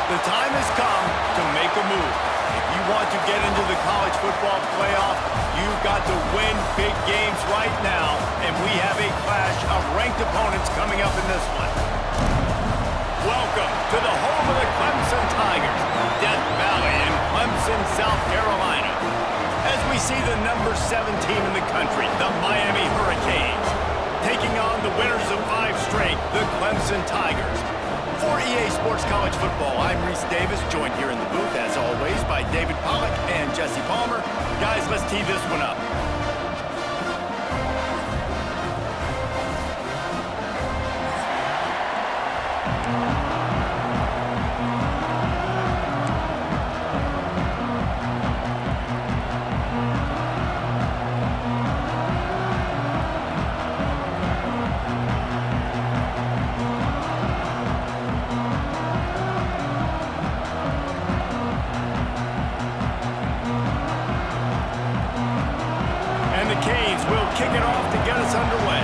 The time has come to make a move. If you want to get into the college football playoff, you've got to win big games right now, and we have a clash of ranked opponents coming up in this one. Welcome to the home of the Clemson Tigers, Death Valley in Clemson, South Carolina. As we see the number 7 team in the country, the Miami Hurricanes, taking on the winners of 5 straight, the Clemson Tigers. For EA Sports College Football, I'm Reese Davis, joined here in the booth, as always, by David Pollack and Jesse Palmer. Guys, let's tee this one up. Kick it off to get us underway.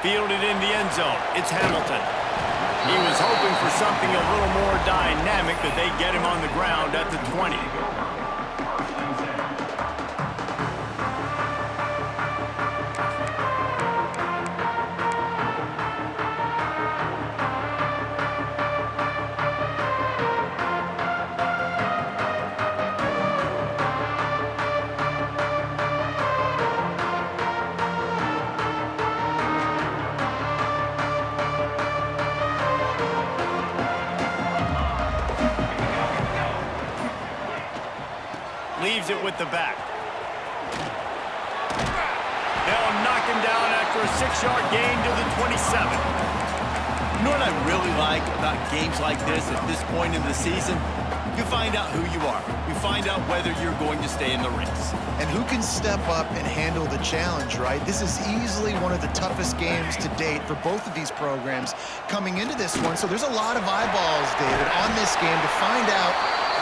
Fielded in the end zone. It's Hamilton. He was hoping for something a little more dynamic, but they get him on the ground at the 20. Leaves it with the back. They'll knock him down after a 6-yard gain to the 27. You know what I really like about games like this at this point in the season? You find out who you are. You find out whether you're going to stay in the race. And who can step up and handle the challenge, right? This is easily one of the toughest games to date for both of these programs coming into this one. So there's a lot of eyeballs, David, on this game to find out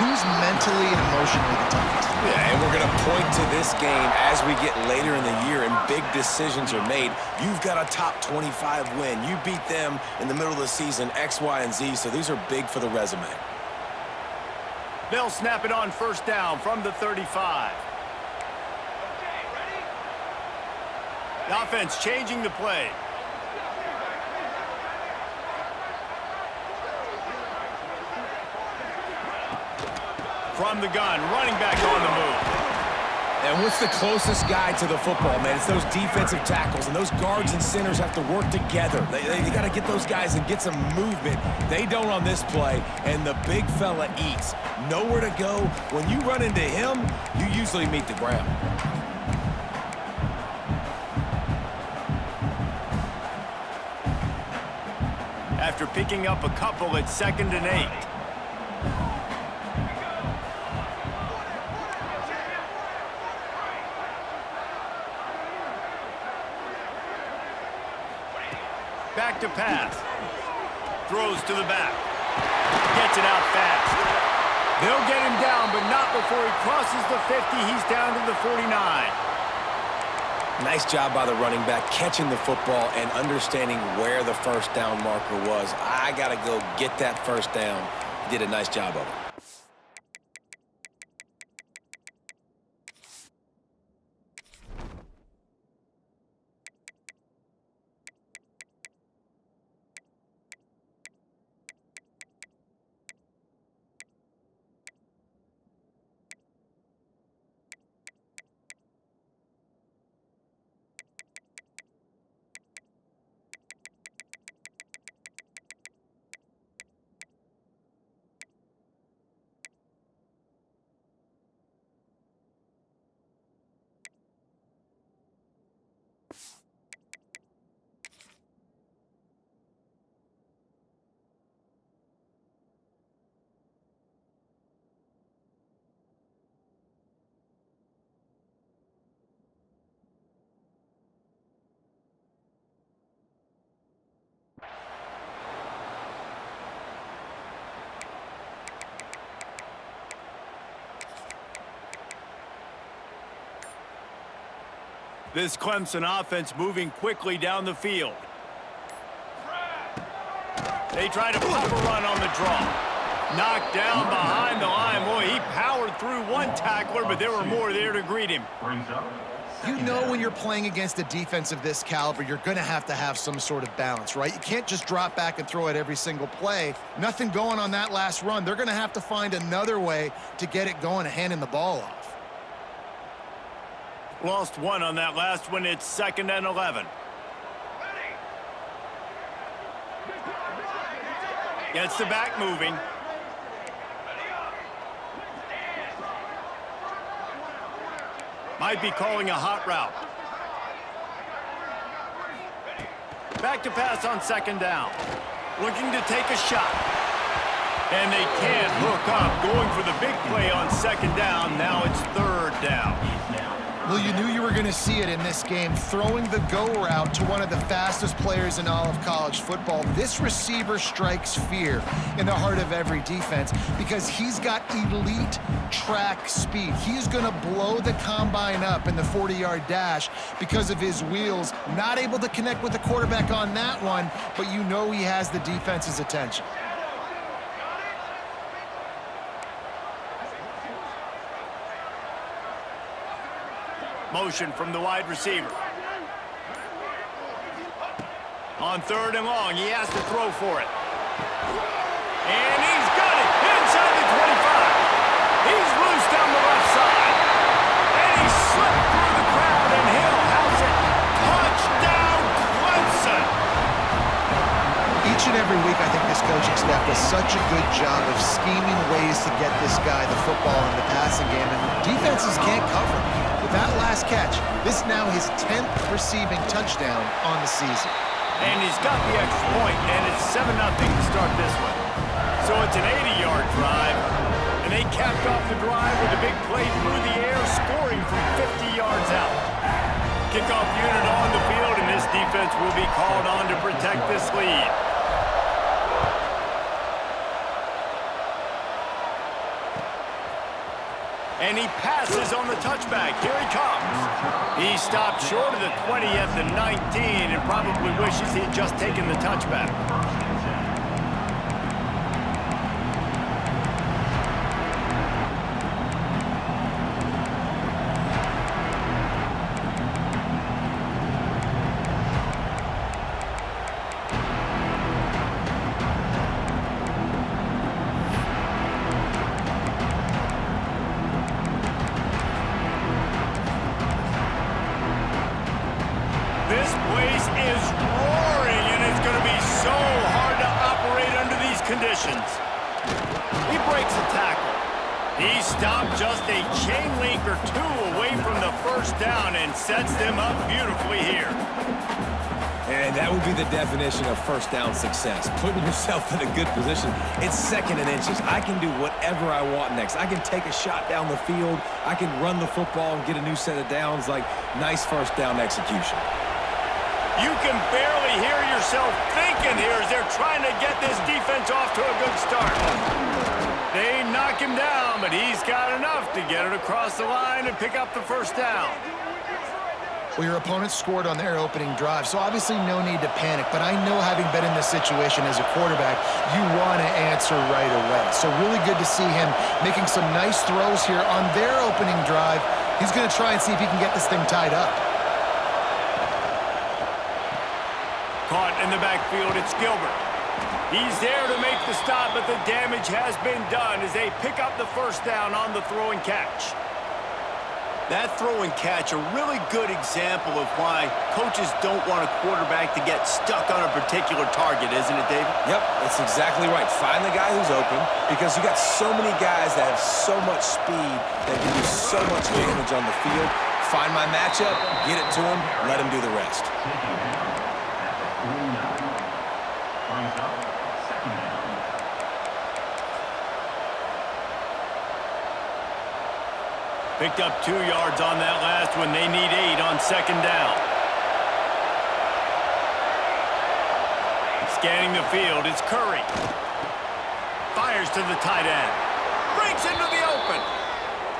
who's mentally and emotionally the toughest. Yeah, and we're going to point to this game as we get later in the year and big decisions are made. You've got a top 25 win. You beat them in the middle of the season, X, Y, and Z, so these are big for the resume. They'll snap it on first down from the 35. The offense changing the play. From the gun, running back on the move. And what's the closest guy to the football, man? It's those defensive tackles, and those guards and centers have to work together. They got to get those guys and get some movement. They don't on this play, and the big fella eats. Nowhere to go. When you run into him, you usually meet the ground. After picking up a couple at 2nd and 8. Back to pass. Throws to the back. Gets it out fast. They'll get him down, but not before he crosses the 50. He's down to the 49. Nice job by the running back, catching the football and understanding where the first down marker was. I got to go get that first down. He did a nice job of it. This Clemson offense moving quickly down the field. They try to pop a run on the draw. Knocked down behind the line. Boy, he powered through one tackler, but there were more there to greet him. You know when you're playing against a defense of this caliber, you're going to have some sort of balance, right? You can't just drop back and throw it every single play. Nothing going on that last run. They're going to have to find another way to get it going and handing the ball off. Lost one on that last one. It's 2nd and 11. Gets the back moving. Might be calling a hot route. Back to pass on 2nd down. Looking to take a shot. And they can't hook up. Going for the big play on 2nd down. Now it's 3rd down. Well, you knew you were going to see it in this game, throwing the go route to one of the fastest players in all of college football. This receiver strikes fear in the heart of every defense because he's got elite track speed. He's going to blow the combine up in the 40-yard dash because of his wheels. Not able to connect with the quarterback on that one, but you know he has the defense's attention. Motion from the wide receiver. On 3rd and long, he has to throw for it. And he's got it inside the 25. He's loose down the left side. And he slipped through the crowd, and Hill has it. Touchdown, Clemson. Each and every week, I think this coaching staff does such a good job of scheming ways to get this guy the football in the passing game, and defenses can't cover. With that last catch, this is now his 10th receiving touchdown on the season. And he's got the extra point, and it's 7-0 to start this one. So it's an 80-yard drive, and they capped off the drive with a big play through the air, scoring from 50 yards out. Kickoff unit on the field, and this defense will be called on to protect this lead. And he passes on the touchback. Here he comes. He stopped short of the 20 at the 19 and probably wishes he had just taken the touchback. This place is roaring, and it's going to be so hard to operate under these conditions. He breaks a tackle. He stopped just a chain link or two away from the 1st down and sets them up beautifully here. And that would be the definition of 1st down success, putting yourself in a good position. It's 2nd and inches. I can do whatever I want next. I can take a shot down the field. I can run the football and get a new set of downs. Like, nice 1st down execution. You can barely hear yourself thinking here as they're trying to get this defense off to a good start. They knock him down, but he's got enough to get it across the line and pick up the 1st down. Well, your opponent scored on their opening drive, so obviously no need to panic. But I know, having been in this situation as a quarterback, you want to answer right away. So really good to see him making some nice throws here on their opening drive. He's going to try and see if he can get this thing tied up. Caught in the backfield, it's Gilbert. He's there to make the stop, but the damage has been done as they pick up the 1st down on the throw and catch. That throw and catch, a really good example of why coaches don't want a quarterback to get stuck on a particular target, isn't it, David? Yep, that's exactly right. Find the guy who's open, because you got so many guys that have so much speed that can do so much damage on the field. Find my matchup, get it to him, let him do the rest. Picked up 2 yards on that last one. They need 8 on 2nd down. Scanning the field, it's Curry. Fires to the tight end. Breaks into the open.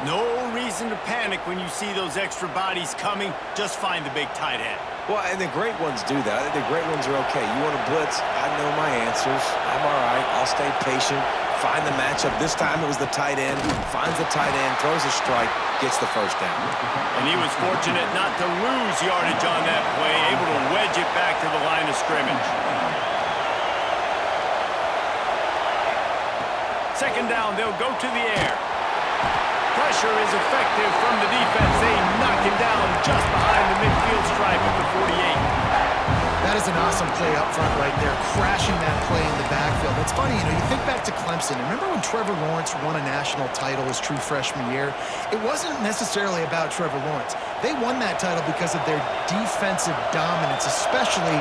No reason to panic when you see those extra bodies coming. Just find the big tight end. Well, and the great ones do that. I think the great ones are okay. You want to blitz? I know my answers. I'm all right. I'll stay patient. Find the matchup. This time it was the tight end. Finds the tight end, throws a strike, gets the first down. And he was fortunate not to lose yardage on that play, able to wedge it back to the line of scrimmage. Second down, they'll go to the air. Pressure is effective from the defense. They knock him down just behind the midfield stripe at the 48. That is an awesome play up front right there, crashing that play in the backfield. It's funny, you know, you think back to Clemson. Remember when Trevor Lawrence won a national title his true freshman year? It wasn't necessarily about Trevor Lawrence. They won that title because of their defensive dominance, especially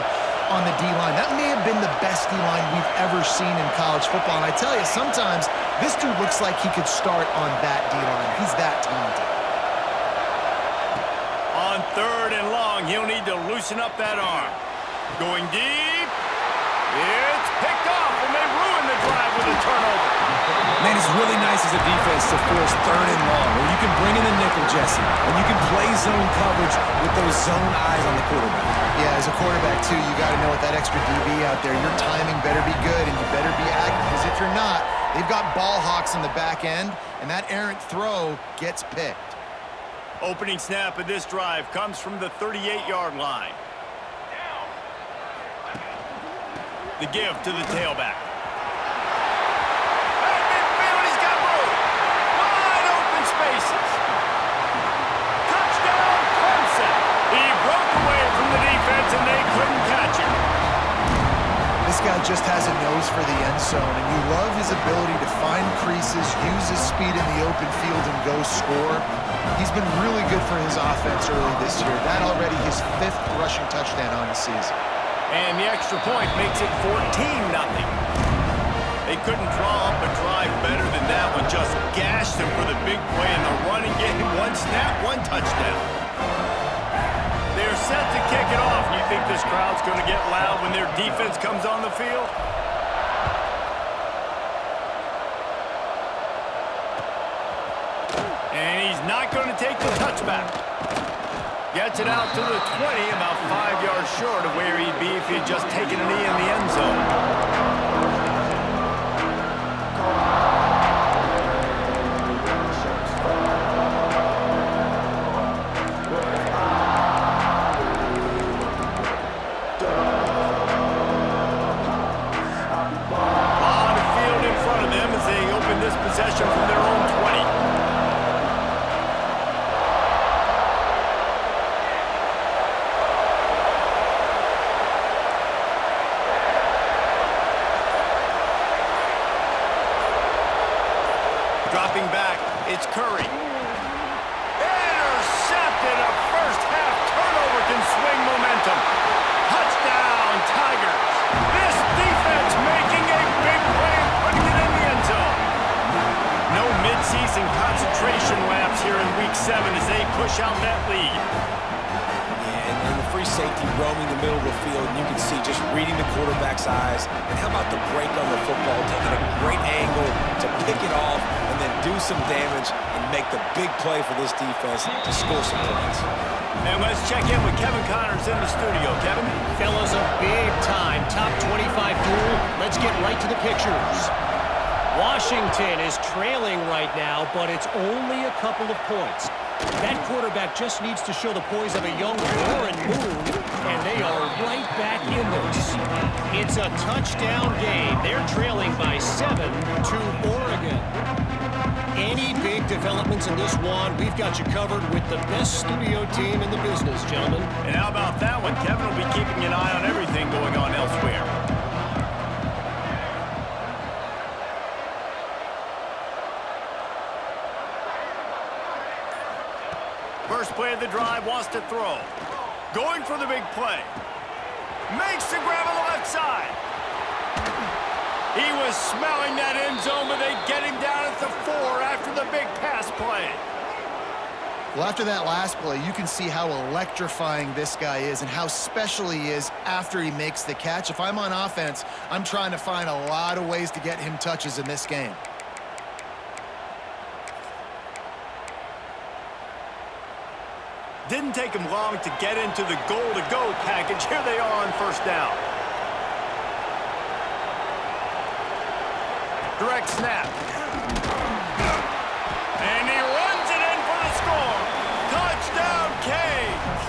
on the D-line. That may have been the best D-line we've ever seen in college football. And I tell you, sometimes this dude looks like he could start on that D-line. He's that talented. On 3rd and long, he'll need to loosen up that arm. Going deep. It's picked off, and they ruin the drive with a turnover. Man, it's really nice as a defense to force 3rd and long, where you can bring in the nickel, Jesse, and you can play zone coverage with those zone eyes on the quarterback. Yeah, as a quarterback, too, you got to know with that extra DB out there, your timing better be good, and you better be accurate, because if you're not, they've got ball hawks in the back end, and that errant throw gets picked. Opening snap of this drive comes from the 38-yard line. The give to the tailback. At midfield, he's got room. Wide open spaces. Touchdown, Clemson. He broke away from the defense, and they couldn't catch him. This guy just has a nose for the end zone, and you love his ability to find creases, use his speed in the open field, and go score. He's been really good for his offense early this year. That already his 5th rushing touchdown on the season. And the extra point makes it 14-0. They couldn't draw up a drive better than that one. Just gashed them for the big play in the running game. 1 snap, 1 touchdown. They're set to kick it off. You think this crowd's going to get loud when their defense comes on the field? And he's not going to take the touchback. Gets it out to the 20, about 5 yards short of where he'd be if he'd just taken a knee in the end zone. Lot of field in front of them as they open this possession from their own 20. Dropping back, it's Curry. Intercepted, a first-half turnover can swing momentum. Touchdown, Tigers. This defense making a big play and putting it in the end zone. No midseason concentration laps here in Week 7 as they push out that lead. And the free safety roaming the middle of the field, and you can see just reading the quarterback's eyes. And how about the break on the football, taking a great angle to pick it off and then do some damage and make the big play for this defense to score some points. And let's check in with Kevin Connors in the studio. Kevin? Fellas, a big-time top 25 duel. Let's get right to the pictures. Washington is trailing right now, but it's only a couple of points. That quarterback just needs to show the poise of a young Warren Moon, and they are right back in this. It's a touchdown game. They're trailing by 7 to Oregon. Any big developments in this one, we've got you covered with the best studio team in the business, gentlemen. And how about that one? Kevin will be keeping an eye on everything going on elsewhere. First play of the drive, wants to throw. Going for the big play. Makes the grab on the left side. He was smelling that end zone, but they get him down at the 4 after the big pass play. Well, after that last play, you can see how electrifying this guy is and how special he is after he makes the catch. If I'm on offense, I'm trying to find a lot of ways to get him touches in this game. Didn't take him long to get into the goal-to-go package. Here they are on first down. Direct snap. And he runs it in for the score. Touchdown, Canes.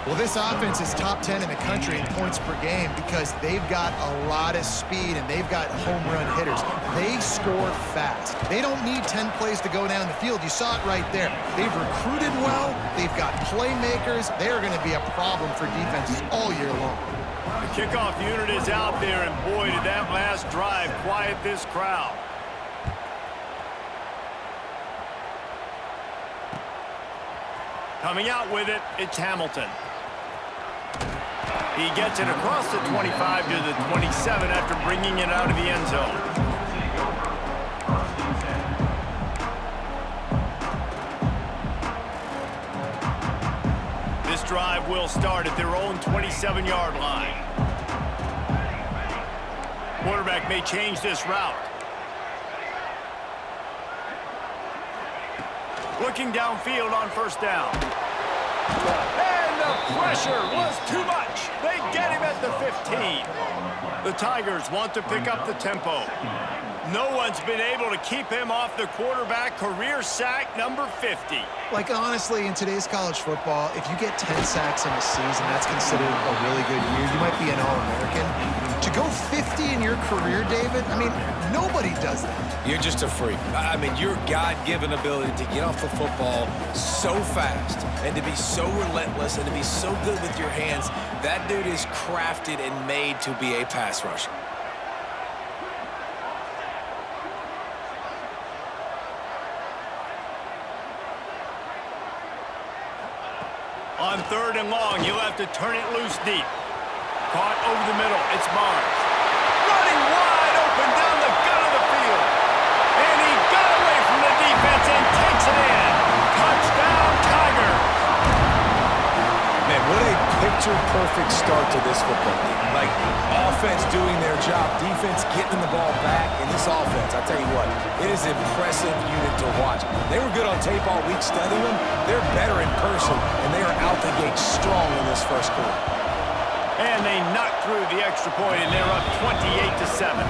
Well, this offense is top 10 in the country in points per game because they've got a lot of speed and they've got home run hitters. They score fast. They don't need 10 plays to go down the field. You saw it right there. They've recruited well. They've got playmakers. They're going to be a problem for defenses all year long. The kickoff unit is out there, and boy, did that last drive quiet this crowd. Coming out with it, it's Hamilton. He gets it across the 25 to the 27 after bringing it out of the end zone. This drive will start at their own 27-yard line. Quarterback may change this route. Looking downfield on first down. And the pressure was too much. They get him at the 15. The Tigers want to pick up the tempo. No one's been able to keep him off the quarterback. Career sack number 50. Like, honestly, in today's college football, if you get 10 sacks in a season, that's considered a really good year. You might be an All-American. To go 50 in your career, David, I mean, nobody does that. You're just a freak. I mean, your God-given ability to get off the football so fast and to be so relentless and to be so good with your hands, that dude is crafted and made to be a pass rusher. On third and long, he'll have to turn it loose deep. Caught over the middle. It's Barnes. Running wide open down the gut of the field. And he got away from the defense and takes it in. Touchdown, Tigers. Man, what a picture-perfect start to this football game. Like, offense doing their job, defense getting the ball back. In this offense, I tell you what, it is an impressive unit to watch. They were good on tape all week studying them. They're better in person, and they are out the gate strong in this first quarter. And they knocked through the extra point, and they're up 28-7.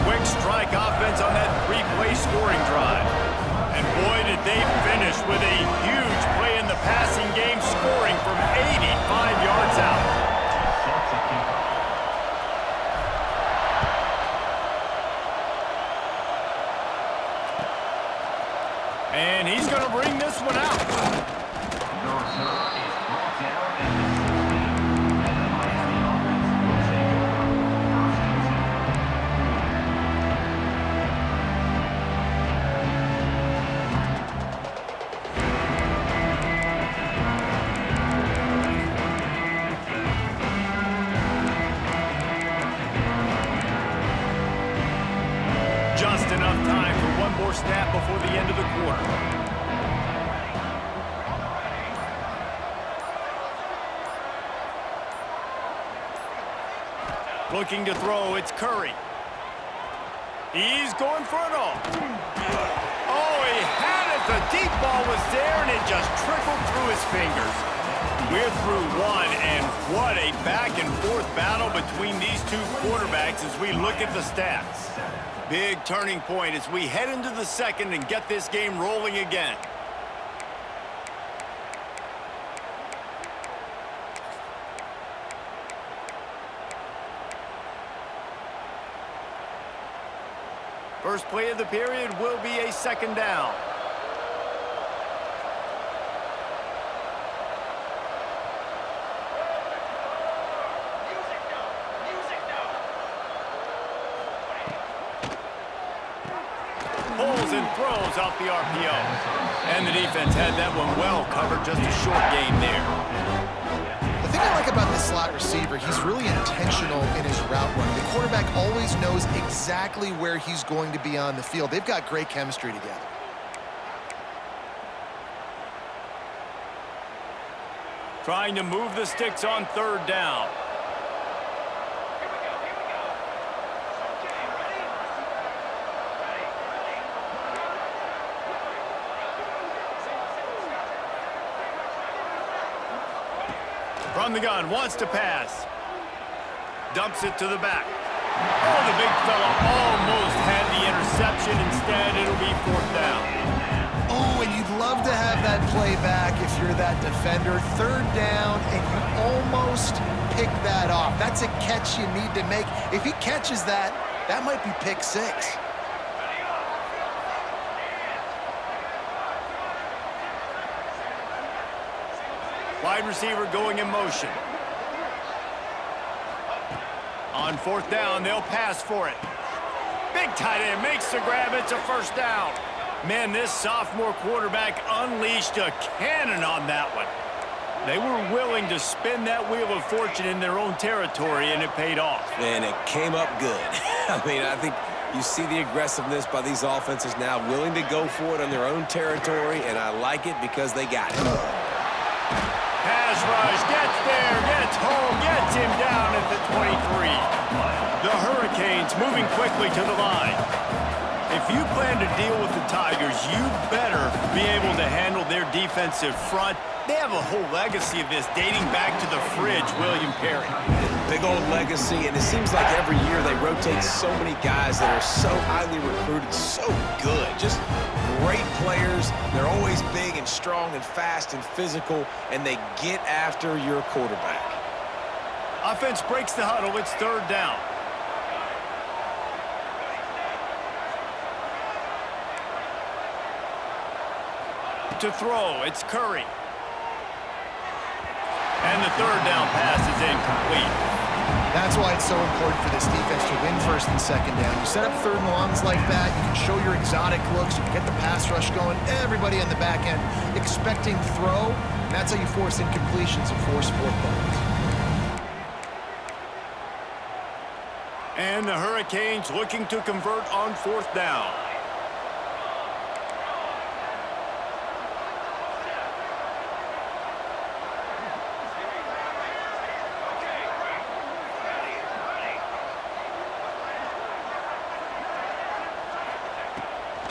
Quick strike offense on that three-play scoring drive. And boy, did they finish with a huge play in the passing game, scoring from 85 yards out. And he's going to bring this one out. Just enough time for one more snap before the end of the quarter. Looking to throw, it's Curry. He's going for it all. Oh, he had it. The deep ball was there, and it just trickled through his fingers. We're through one, and what a back-and-forth battle between these two quarterbacks as we look at the stats. Big turning point as we head into the second and get this game rolling again. First play of the period will be a second down. Pulls and throws off the RPO. And the defense had that one well covered, just a short game there. The thing I like about this slot receiver, he's really intentional in his route running. The quarterback always knows exactly where he's going to be on the field. They've got great chemistry together. Trying to move the sticks on third down. From the gun, wants to pass. Dumps it to the back. Oh, the big fella almost had the interception. Instead, it'll be 4th down. Oh, and you'd love to have that play back if you're that defender. 3rd down, and you almost pick that off. That's a catch you need to make. If he catches that, that might be pick 6. Wide receiver going in motion. On 4th down, they'll pass for it. Big tight end makes the grab. It's a 1st down. Man, this sophomore quarterback unleashed a cannon on that one. They were willing to spin that wheel of fortune in their own territory, and it paid off. And it came up good. I mean, I think you see the aggressiveness by these offenses now, willing to go for it on their own territory, and I like it because they got it. Pass rush, gets there, gets home, gets him down at the 23. The Hurricanes moving quickly to the line. If you plan to deal with the Tigers, you better be able to handle their defensive front. They have a whole legacy of this dating back to the fridge, William Perry. Big old legacy, and it seems like every year they rotate so many guys that are so highly recruited, so good, just great players. They're always big and strong and fast and physical, and they get after your quarterback. Offense breaks the huddle. It's 3rd down. To throw, it's Curry. And the 3rd down pass is incomplete. That's why it's so important for this defense to win 1st and 2nd down. You set up 3rd and longs like that, you can show your exotic looks, you can get the pass rush going, everybody on the back end expecting throw, and that's how you force incompletions and force 4th downs. And the Hurricanes looking to convert on 4th down.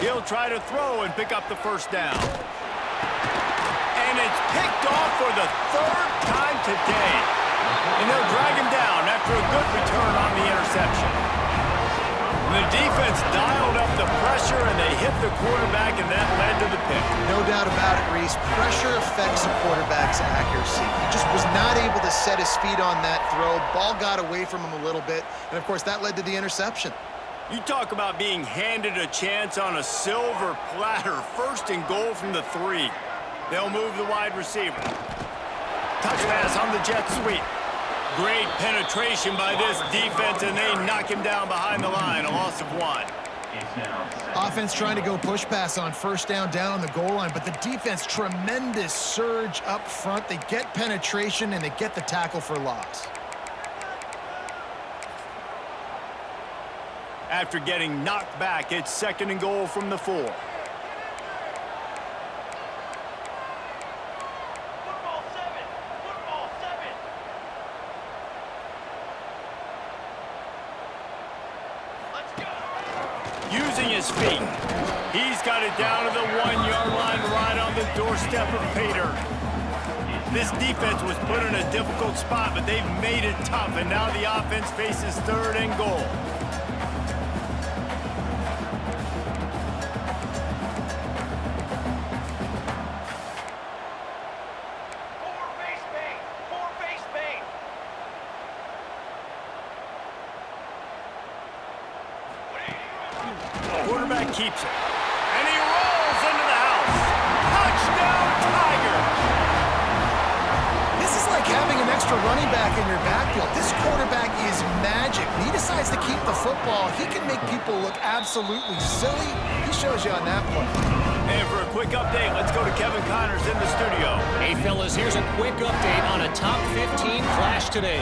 He'll try to throw and pick up the 1st down. And it's picked off for the 3rd time today. And they'll drag him down after a good return on the interception. The defense dialed up the pressure, and they hit the quarterback, and that led to the pick. No doubt about it, Reese. Pressure affects a quarterback's accuracy. He just was not able to set his feet on that throw. Ball got away from him a little bit, and, of course, that led to the interception. You talk about being handed a chance on a silver platter. 1st and goal from the 3. They'll move the wide receiver. Touch pass on the jet sweep. Great penetration by this defense, and they knock him down behind the line. A loss of 1. Offense trying to go push pass on 1st down on the goal line, but the defense, tremendous surge up front. They get penetration, and they get the tackle for loss. After getting knocked back, it's 2nd and goal from the 4. Using his feet. He's got it down to the 1-yard line, right on the doorstep of Pater. This defense was put in a difficult spot, but they've made it tough, and now the offense faces 3rd and goal. Quarterback keeps it. And he rolls into the house. Touchdown, Tigers! This is like having an extra running back in your backfield. This quarterback is magic. When he decides to keep the football, he can make people look absolutely silly. He shows you on that play. And for a quick update, let's go to Kevin Connors in the studio. Hey, fellas, here's a quick update on a top 15 clash today.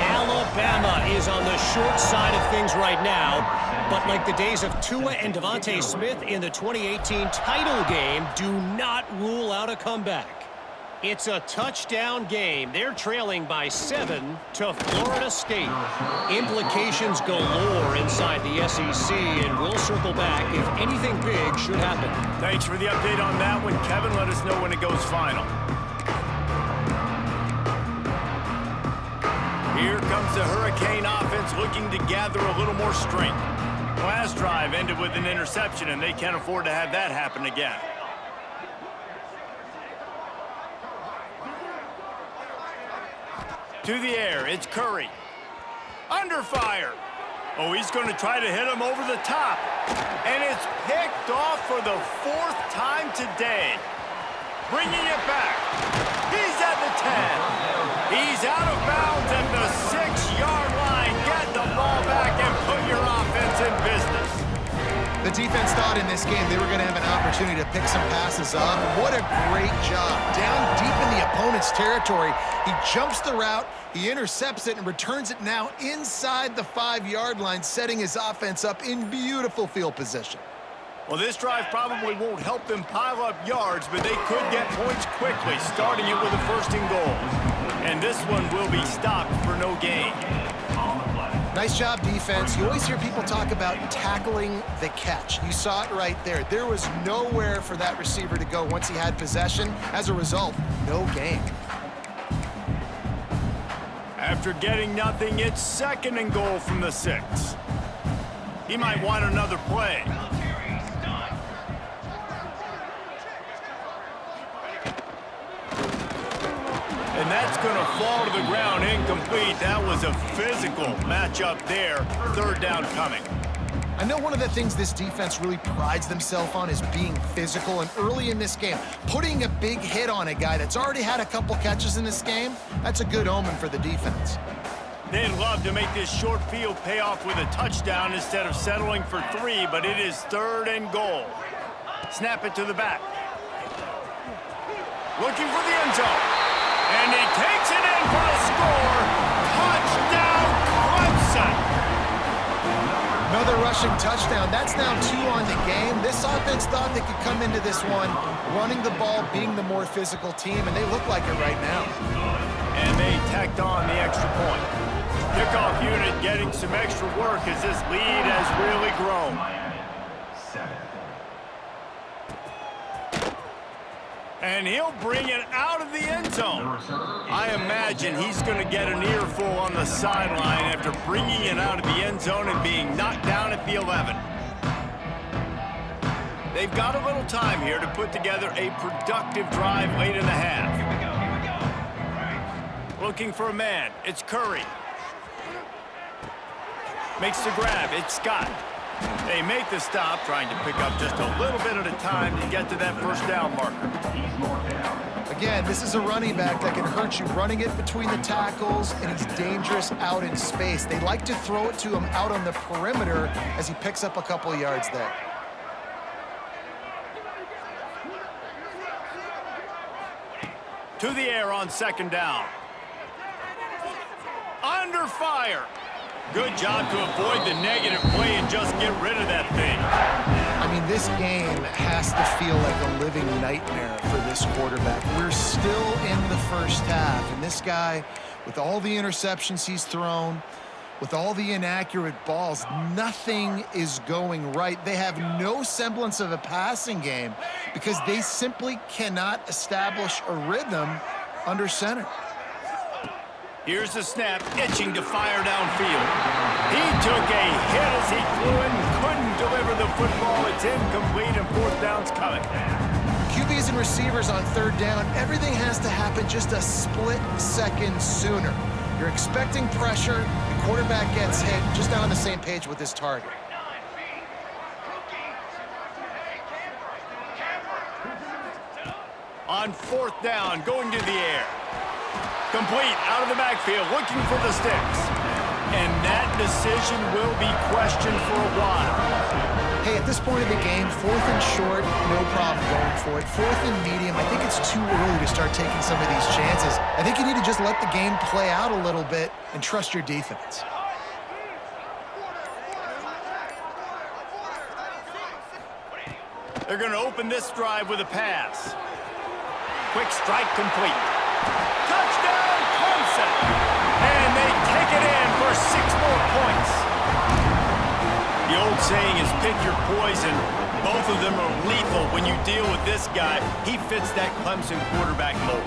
Alabama is on the short side of things right now, but like the days of Tua and Devontae Smith in the 2018 title game, do not rule out a comeback. It's a touchdown game. They're trailing by 7 to Florida State. Implications galore inside the SEC, and we'll circle back if anything big should happen. Thanks for the update on that one, Kevin. Let us know when it goes final. Here comes the Hurricane offense looking to gather a little more strength. Last drive ended with an interception, and they can't afford to have that happen again. To the air, it's Curry. Under fire. Oh, he's going to try to hit him over the top. And it's picked off for the 4th time today. Bringing it back. He's at the 10. He's out of bounds at the 6-yard line. Get the ball back and put your offense in business. The defense thought in this game they were going to have an opportunity to pick some passes up. What a great job. Down deep in the opponent's territory, he jumps the route, he intercepts it, and returns it now inside the 5-yard line, setting his offense up in beautiful field position. Well, this drive probably won't help them pile up yards, but they could get points quickly, starting it with a 1st and goal. And this one will be stopped for no gain. Nice job, defense. You always hear people talk about tackling the catch. You saw it right there. There was nowhere for that receiver to go once he had possession. As a result, no gain. After getting nothing, it's 2nd and goal from the 6. He might want another play. And that's going to fall to the ground incomplete. That was a physical matchup there. 3rd down coming. I know one of the things this defense really prides themselves on is being physical, and early in this game, putting a big hit on a guy that's already had a couple catches in this game, that's a good omen for the defense. They'd love to make this short field pay off with a touchdown instead of settling for 3, but it is 3rd and goal. Snap it to the back. Looking for the end zone. And he takes it in for a score. Touchdown, Clemson. Another rushing touchdown. That's now 2 on the game. This offense thought they could come into this one running the ball, being the more physical team, and they look like it right now. And they tacked on the extra point. Kickoff unit getting some extra work as this lead has really grown. And he'll bring it out of the end zone. I imagine he's going to get an earful on the sideline after bringing it out of the end zone and being knocked down at the 11. They've got a little time here to put together a productive drive late in the half. Looking for a man. It's Curry. Makes the grab. It's Scott. They make the stop, trying to pick up just a little bit at a time to get to that 1st down marker. Again, this is a running back that can hurt you, running it between the tackles, and he's dangerous out in space. They like to throw it to him out on the perimeter as he picks up a couple of yards there. To the air on 2nd down. Under fire. Good job to avoid the negative play and just get rid of that thing. I mean, this game has to feel like a living nightmare for this quarterback. We're still in the 1st half, and this guy, with all the interceptions he's thrown, with all the inaccurate balls, nothing is going right. They have no semblance of a passing game because they simply cannot establish a rhythm under center. Here's the snap, itching to fire downfield. He took a hit as he threw it and couldn't deliver the football. It's incomplete and 4th down's coming. QBs and receivers on 3rd down, everything has to happen just a split second sooner. You're expecting pressure, the quarterback gets hit, just not on the same page with his target. On 4th down, going to the air. Complete, out of the backfield, looking for the sticks. And that decision will be questioned for a while. Hey, at this point in the game, 4th and short, no problem going for it. 4th and medium, I think it's too early to start taking some of these chances. I think you need to just let the game play out a little bit and trust your defense. They're going to open this drive with a pass. Quick strike complete. Touchdown, Clemson! And they take it in for 6 more points. The old saying is pick your poison. Both of them are lethal when you deal with this guy. He fits that Clemson quarterback mold.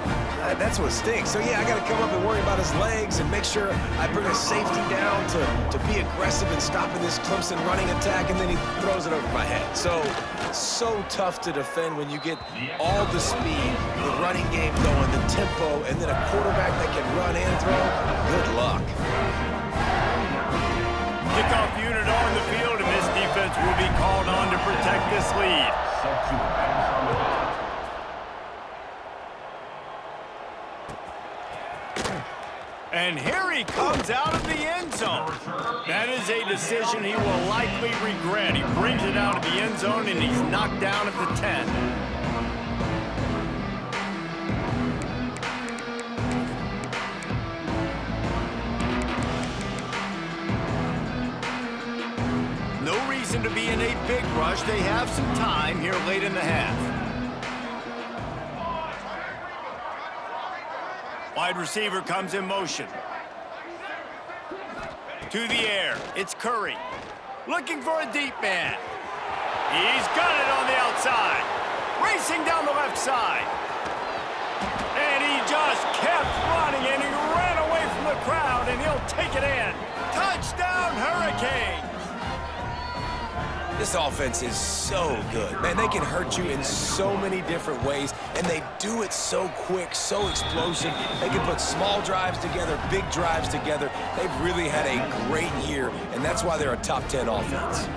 That's what stinks. So, yeah, I got to come up and worry about his legs and make sure I bring a safety down to be aggressive in stopping this Clemson running attack, and then he throws it over my head. So tough to defend when you get all the speed, the running game going, the tempo, and then a quarterback that can run and throw. Good luck. Kickoff unit on the field, and this defense will be called on to protect this lead. And here he comes out of the end zone. That is a decision he will likely regret. He brings it out of the end zone, and he's knocked down at the 10. No reason to be in a big rush. They have some time here late in the half. Wide receiver comes in motion. To the air, it's Curry. Looking for a deep man. He's got it on the outside. Racing down the left side. And he just kept running, and he ran away from the crowd, and he'll take it in. Touchdown, Hurricanes! This offense is so good. Man, they can hurt you in so many different ways, and they do it so quick, so explosive. They can put small drives together, big drives together. They've really had a great year, and that's why they're a top 10 offense.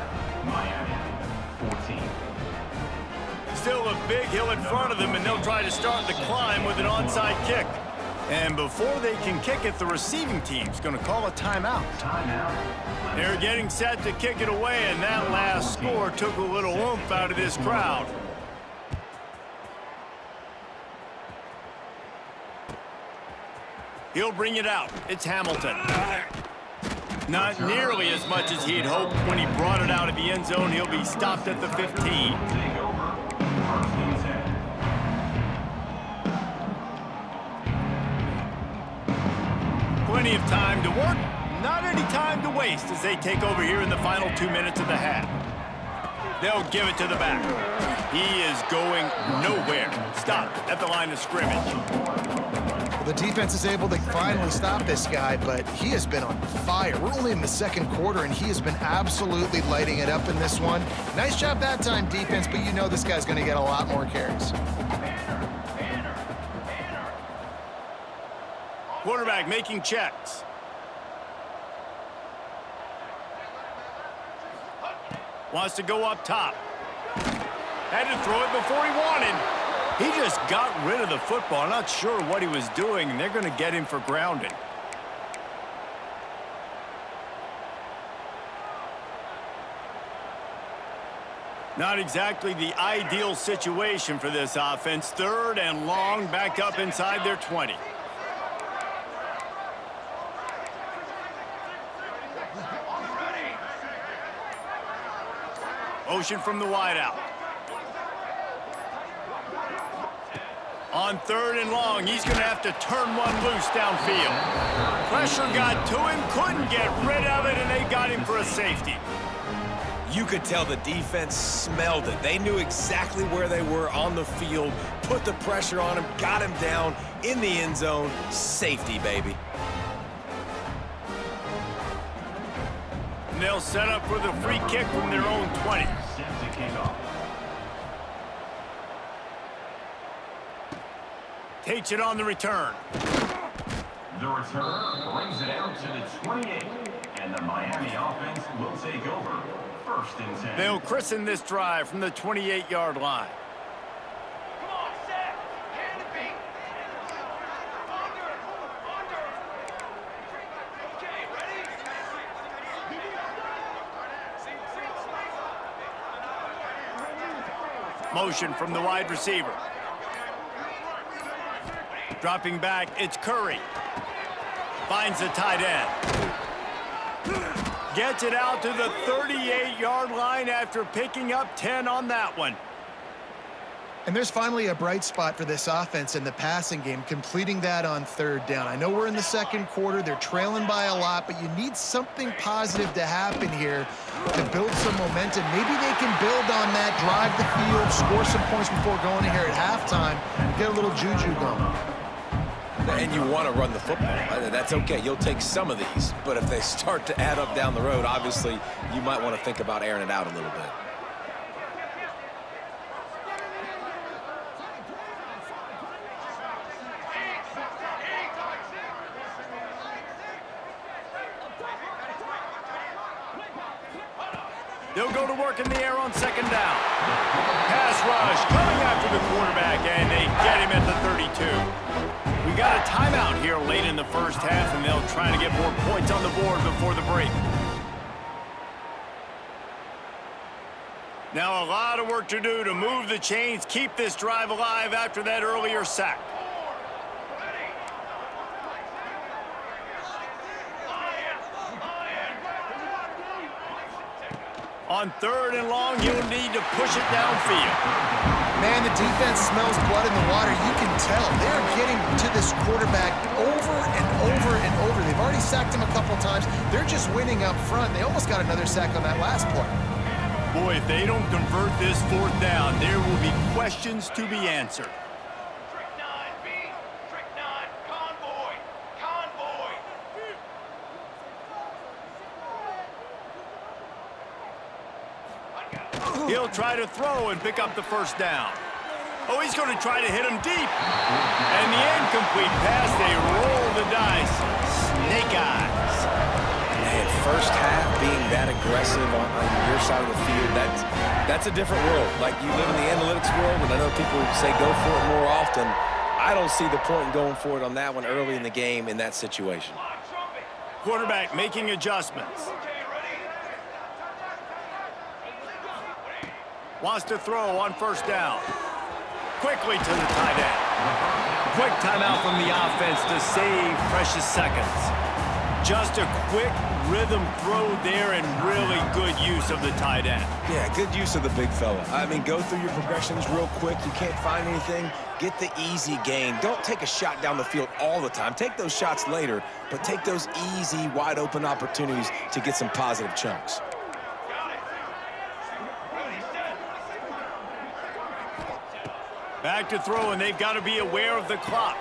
Still a big hill in front of them, and they'll try to start the climb with an onside kick. And before they can kick it, the receiving team's going to call a timeout. They're getting set to kick it away, and that last score took a little oomph out of this crowd. He'll bring it out. It's Hamilton. Not nearly as much as he'd hoped when he brought it out of the end zone. He'll be stopped at the 15. Plenty of time to work, not any time to waste as they take over here in the final 2 minutes of the half. They'll give it to the back. He is going nowhere. Stopped at the line of scrimmage. Well, the defense is able to finally stop this guy, but he has been on fire. We're only in the second quarter, and he has been absolutely lighting it up in this one. Nice job that time, defense, but you know this guy's going to get a lot more carries. Quarterback making checks. Wants to go up top. Had to throw it before he wanted. He just got rid of the football. Not sure what he was doing, and they're going to get him for grounding. Not exactly the ideal situation for this offense. Third and long, back up inside their 20. Motion from the wideout. On third and long, he's going to have to turn one loose downfield. Pressure got to him, couldn't get rid of it, and they got him for a safety. You could tell the defense smelled it. They knew exactly where they were on the field, put the pressure on him, got him down in the end zone. Safety, baby. And they'll set up for the free kick from their own 20. Takes it on the return. The return brings it out to the 28, and the Miami offense will take over. First and 10. They'll christen this drive from the 28-yard line. Come on, set. Hand the beat. Okay, ready? Motion from the wide receiver. Dropping back, it's Curry. Finds the tight end. Gets it out to the 38-yard line after picking up 10 on that one. And there's finally a bright spot for this offense in the passing game, completing that on third down. I know we're in the second quarter. They're trailing by a lot, but you need something positive to happen here to build some momentum. Maybe they can build on that, drive the field, score some points before going in here at halftime, get a little juju going. And you want to run the football. That's okay. You'll take some of these. But if they start to add up down the road, obviously, you might want to think about airing it out a little bit. They'll go to work in the air on second down. Pass rush coming after the quarterback, and they get him at the 32. We got a timeout here late in the first half, and they'll try to get more points on the board before the break. Now a lot of work to do to move the chains, keep this drive alive after that earlier sack. On third and long, you'll need to push it downfield. Man, the defense smells blood in the water. You can tell. They're getting to this quarterback over and over and over. They've already sacked him a couple times. They're just winning up front. They almost got another sack on that last play. Boy, if they don't convert this fourth down, there will be questions to be answered. He'll try to throw and pick up the first down. Oh, he's going to try to hit him deep. And the incomplete pass, they roll the dice. Snake eyes. Man, first half being that aggressive on your side of the field, that's a different world. Like, you live in the analytics world, and I know people say go for it more often. I don't see the point in going for it on that one early in the game in that situation. Quarterback making adjustments. Wants to throw on first down. Quickly to the tight end. Quick timeout from the offense to save precious seconds. Just a quick rhythm throw there and really good use of the tight end. Yeah, good use of the big fella. I mean, go through your progressions real quick. You can't find anything. Get the easy gain. Don't take a shot down the field all the time. Take those shots later, but take those easy, wide-open opportunities to get some positive chunks. Back to throw, and they've got to be aware of the clock.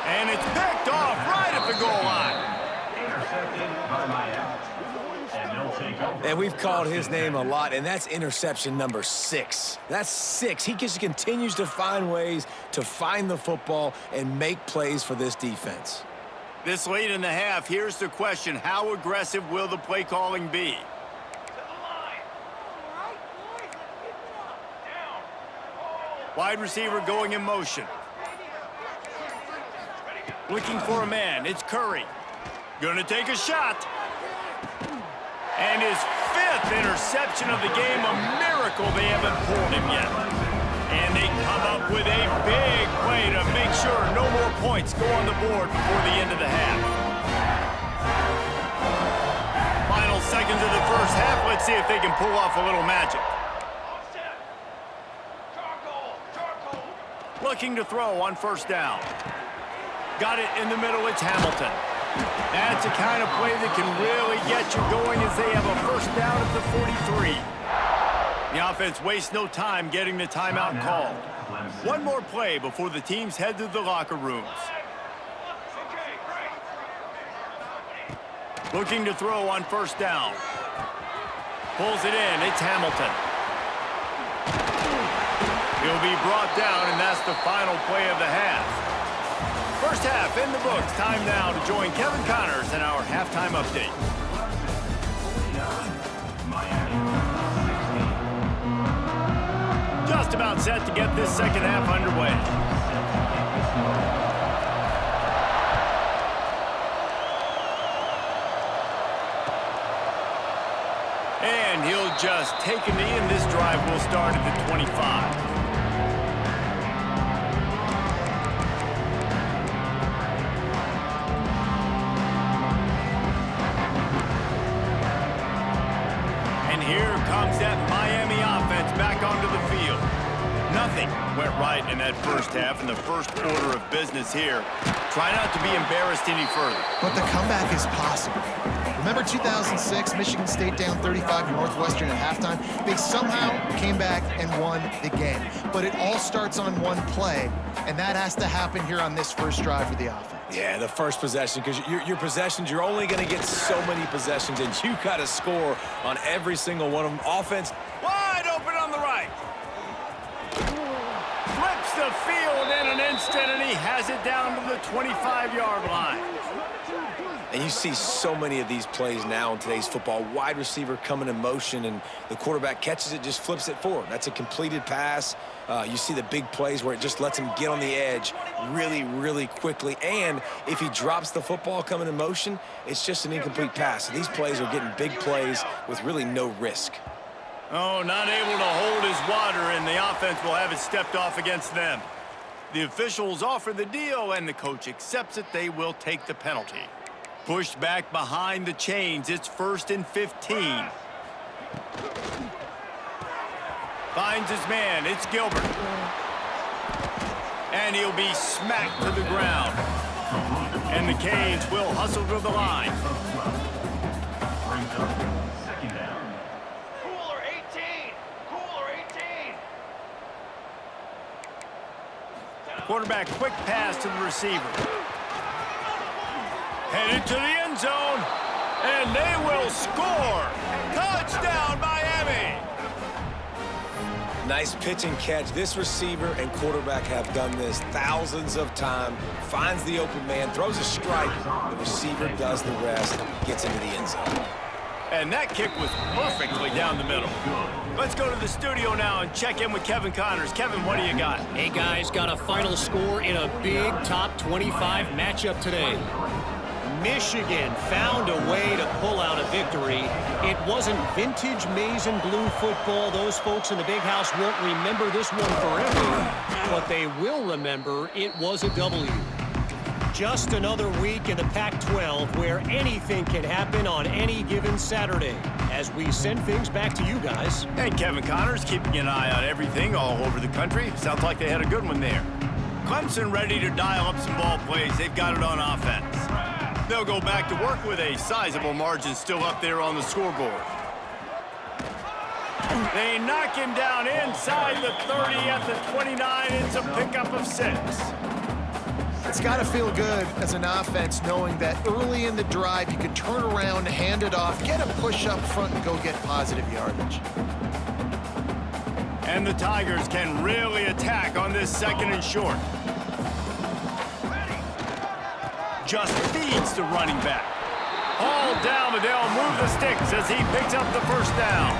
And it's picked off right at the goal line. Intercepted by Miami. And they'll take over. And we've called his name a lot, and that's interception number 6. That's 6. He just continues to find ways to find the football and make plays for this defense. This late in the half, here's the question. How aggressive will the play calling be? Wide receiver going in motion. Looking for a man. It's Curry. Gonna take a shot. And his 5th interception of the game. A miracle they haven't pulled him yet. And they come up with a big play to make sure no more points go on the board before the end of the half. Final seconds of the first half. Let's see if they can pull off a little magic. Looking to throw on first down. Got it in the middle, it's Hamilton. That's the kind of play that can really get you going as they have a first down at the 43. The offense wastes no time getting the timeout called. One more play before the teams head to the locker rooms. Looking to throw on first down. Pulls it in, it's Hamilton. He'll be brought down, and that's the final play of the half. First half in the books. Time now to join Kevin Connors in our halftime update. Just about set to get this second half underway. And he'll just take a knee, and this drive will start at the 25. Here comes that Miami offense back onto the field. Nothing went right in that first half, and the first order of business here. Try not to be embarrassed any further. But the comeback is possible. Remember 2006, Michigan State down 35 to Northwestern at halftime? They somehow came back and won the game. But it all starts on one play, and that has to happen here on this first drive for the offense. Yeah, the first possession, because your possessions, you're only going to get so many possessions, and you got to score on every single one of them. Offense. Wide open on the right. Flips the field in an instant, and he has it down to the 25-yard line. And you see so many of these plays now in today's football. Wide receiver coming in motion, and the quarterback catches it, just flips it forward. That's a completed pass. You see the big plays where it just lets him get on the edge really, really quickly. And if he drops the football coming in motion, it's just an incomplete pass. So these plays are getting big plays with really no risk. Oh, not able to hold his water, and the offense will have it stepped off against them. The officials offer the deal, and the coach accepts it. They will take the penalty. Pushed back behind the chains. It's 1st and 15. Finds his man. It's Gilbert. And he'll be smacked to the ground. And the Canes will hustle to the line. Second down. Cooler 18. Cooler 18. Quarterback quick pass to the receiver. Headed to the end zone. And they will score. Touchdown, Miami. Nice pitch and catch. This receiver and quarterback have done this thousands of times. Finds the open man, throws a strike. The receiver does the rest, gets into the end zone. And that kick was perfectly down the middle. Let's go to the studio now and check in with Kevin Connors. Kevin, what do you got? Hey, guys, got a final score in a big top 25 matchup today. Michigan found a way to pull out a victory. It wasn't vintage maize and blue football. Those folks in the big house won't remember this one forever, but they will remember it was a W. Just another week in the Pac-12 where anything can happen on any given Saturday. As we send things back to you guys. Hey, Kevin Connors, keeping an eye on everything all over the country. Sounds like they had a good one there. Clemson ready to dial up some ball plays. They've got it on offense. They'll go back to work with a sizable margin still up there on the scoreboard. They knock him down inside the 30 at the 29. It's a pickup of 6. It's got to feel good as an offense knowing that early in the drive you can turn around, hand it off, get a push up front, and go get positive yardage. And the Tigers can really attack on this 2nd and short. Just feeds the running back. All down, but they'll move the sticks as he picks up the first down.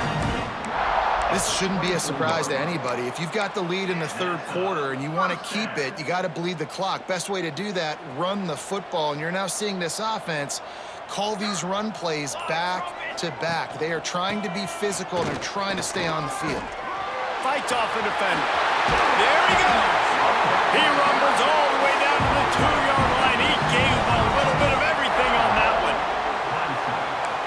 This shouldn't be a surprise to anybody. If you've got the lead in the 3rd quarter and you want to keep it, you got to bleed the clock. Best way to do that, run the football. And you're now seeing this offense call these run plays back to back. They are trying to be physical and they're trying to stay on the field. Fights off the defender. There he goes. He rumbles all the way down to the 2-yard line. He gave a little bit of everything on that one.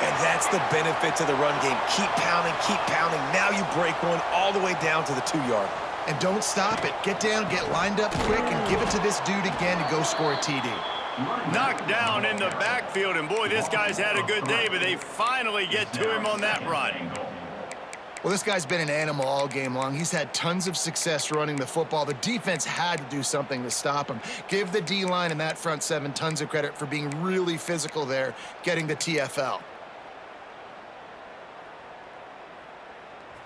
And that's the benefit to the run game. Keep pounding, keep pounding. Now you break one all the way down to the 2-yard. And don't stop it. Get down, get lined up quick, and give it to this dude again to go score a TD. Knocked down in the backfield, and boy, this guy's had a good day, but they finally get to him on that run. Well, this guy's been an animal all game long. He's had tons of success running the football. The defense had to do something to stop him. Give the D-line and that front 7 tons of credit for being really physical there, getting the TFL.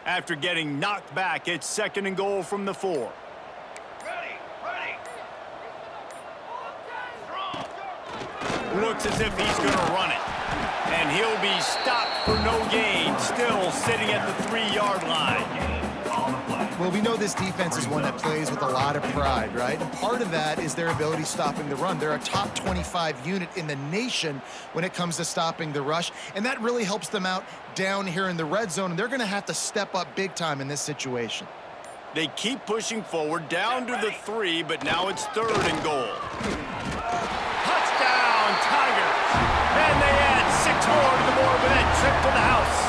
After getting knocked back, it's 2nd and goal from the 4. Ready, ready. Looks as if he's going to run it. And he'll be stopped for no gain, still sitting at the 3-yard line. Well, we know this defense is one that plays with a lot of pride, right? And part of that is their ability stopping the run. They're a top 25 unit in the nation when it comes to stopping the rush, and that really helps them out down here in the red zone, and they're going to have to step up big time in this situation. They keep pushing forward down to the 3, but now it's 3rd and goal. Touchdown, Tigers! And they add 6 more to the board with that trip to the house.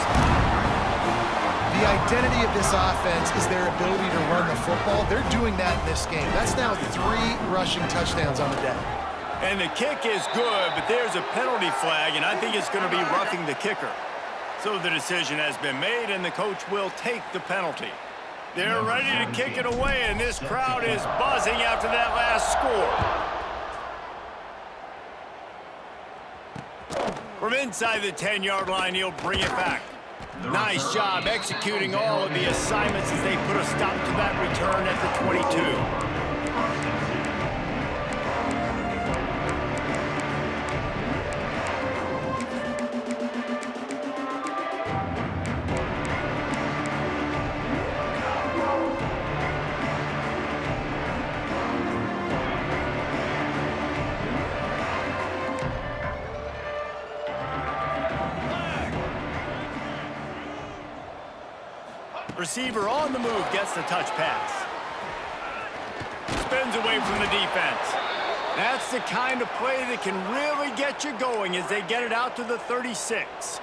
The identity of this offense is their ability to run the football. They're doing that in this game. That's now 3 rushing touchdowns on the day. And the kick is good, but there's a penalty flag, and I think it's going to be roughing the kicker. So the decision has been made, and the coach will take the penalty. They're ready to kick it away, and this crowd is buzzing after that last score. From inside the 10-yard line, he'll bring it back. Nice job executing all of the assignments as they put a stop to that return at the 22. Receiver on the move gets the touch pass. Spins away from the defense. That's the kind of play that can really get you going as they get it out to the 36.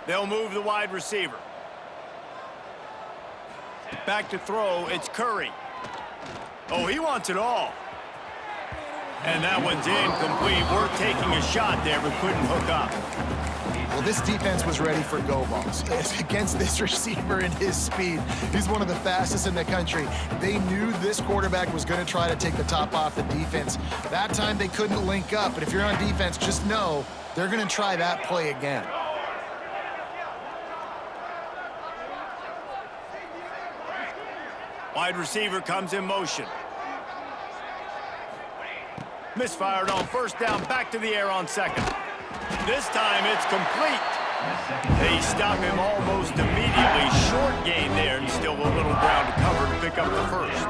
They'll move the wide receiver. Back to throw, it's Curry. Oh, he wants it all. And that one's incomplete. We're taking a shot there, but couldn't hook up. Well, this defense was ready for go balls. Against this receiver and his speed, he's one of the fastest in the country. They knew this quarterback was going to try to take the top off the defense. That time they couldn't link up, but if you're on defense, just know they're going to try that play again. Wide receiver comes in motion. Misfired on first down, back to the air on second. This time it's complete. They stop him almost immediately. Short gain there, and still a little ground to cover to pick up the first.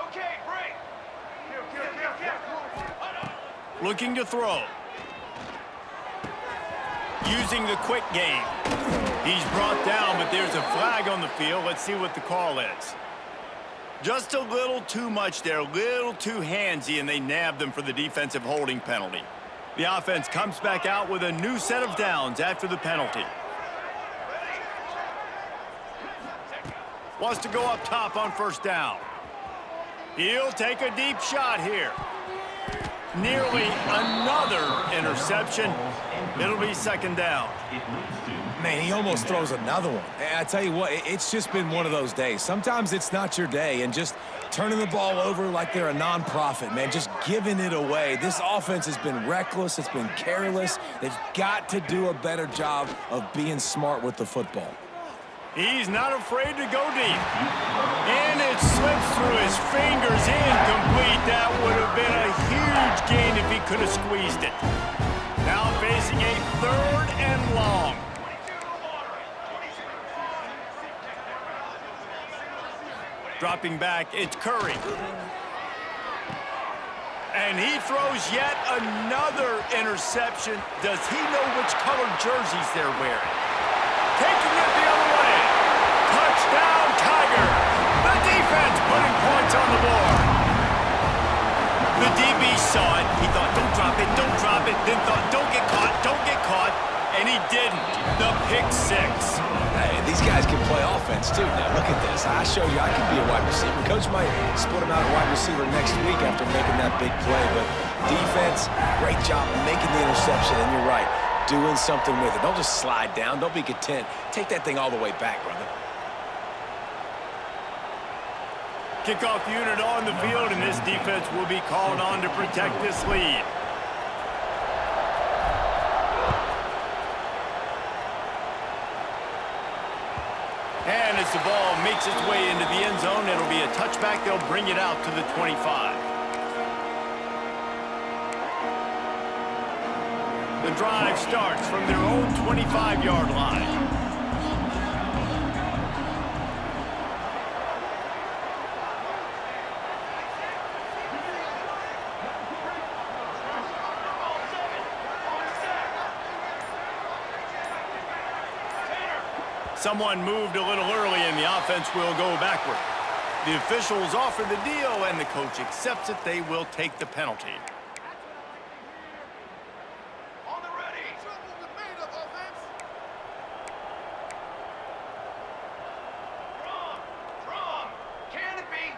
Okay, break. Looking to throw. Using the quick game. He's brought down, but there's a flag on the field. Let's see what the call is. Just a little too much there, a little too handsy, and they nabbed them for the defensive holding penalty. The offense comes back out with a new set of downs after the penalty. Wants to go up top on first down. He'll take a deep shot here. Nearly another interception. It'll be second down. Man, he almost throws another one. And I tell you what, it's just been one of those days. Sometimes it's not your day, and just turning the ball over like they're a nonprofit, man, just giving it away. This offense has been reckless. It's been careless. They've got to do a better job of being smart with the football. He's not afraid to go deep. And it slips through his fingers, incomplete. That would have been a huge gain if he could have squeezed it. Now facing a 3rd and long. Dropping back, it's Curry. And he throws yet another interception. Does he know which colored jerseys they're wearing? Taking it the other way. Touchdown, Tiger. The defense putting points on the board. The DB saw it. He thought, don't drop it, don't drop it. Then thought, don't get caught, don't get caught. And he didn't. The pick 6. Hey, these guys can play offense, too. Now, look at this. I showed you I can be a wide receiver. Coach might split him out a wide receiver next week after making that big play. But defense, great job making the interception. And you're right, doing something with it. Don't just slide down. Don't be content. Take that thing all the way back, brother. Kickoff unit on the field, and this defense will be called on to protect this lead. And as the ball makes its way into the end zone, it'll be a touchback. They'll bring it out to the 25. The drive starts from their own 25-yard line. Someone moved a little early, and the offense will go backward. The officials offer the deal, and the coach accepts it. They will take the penalty. On the ready. Trouble with made up offense. Drum. Can it be?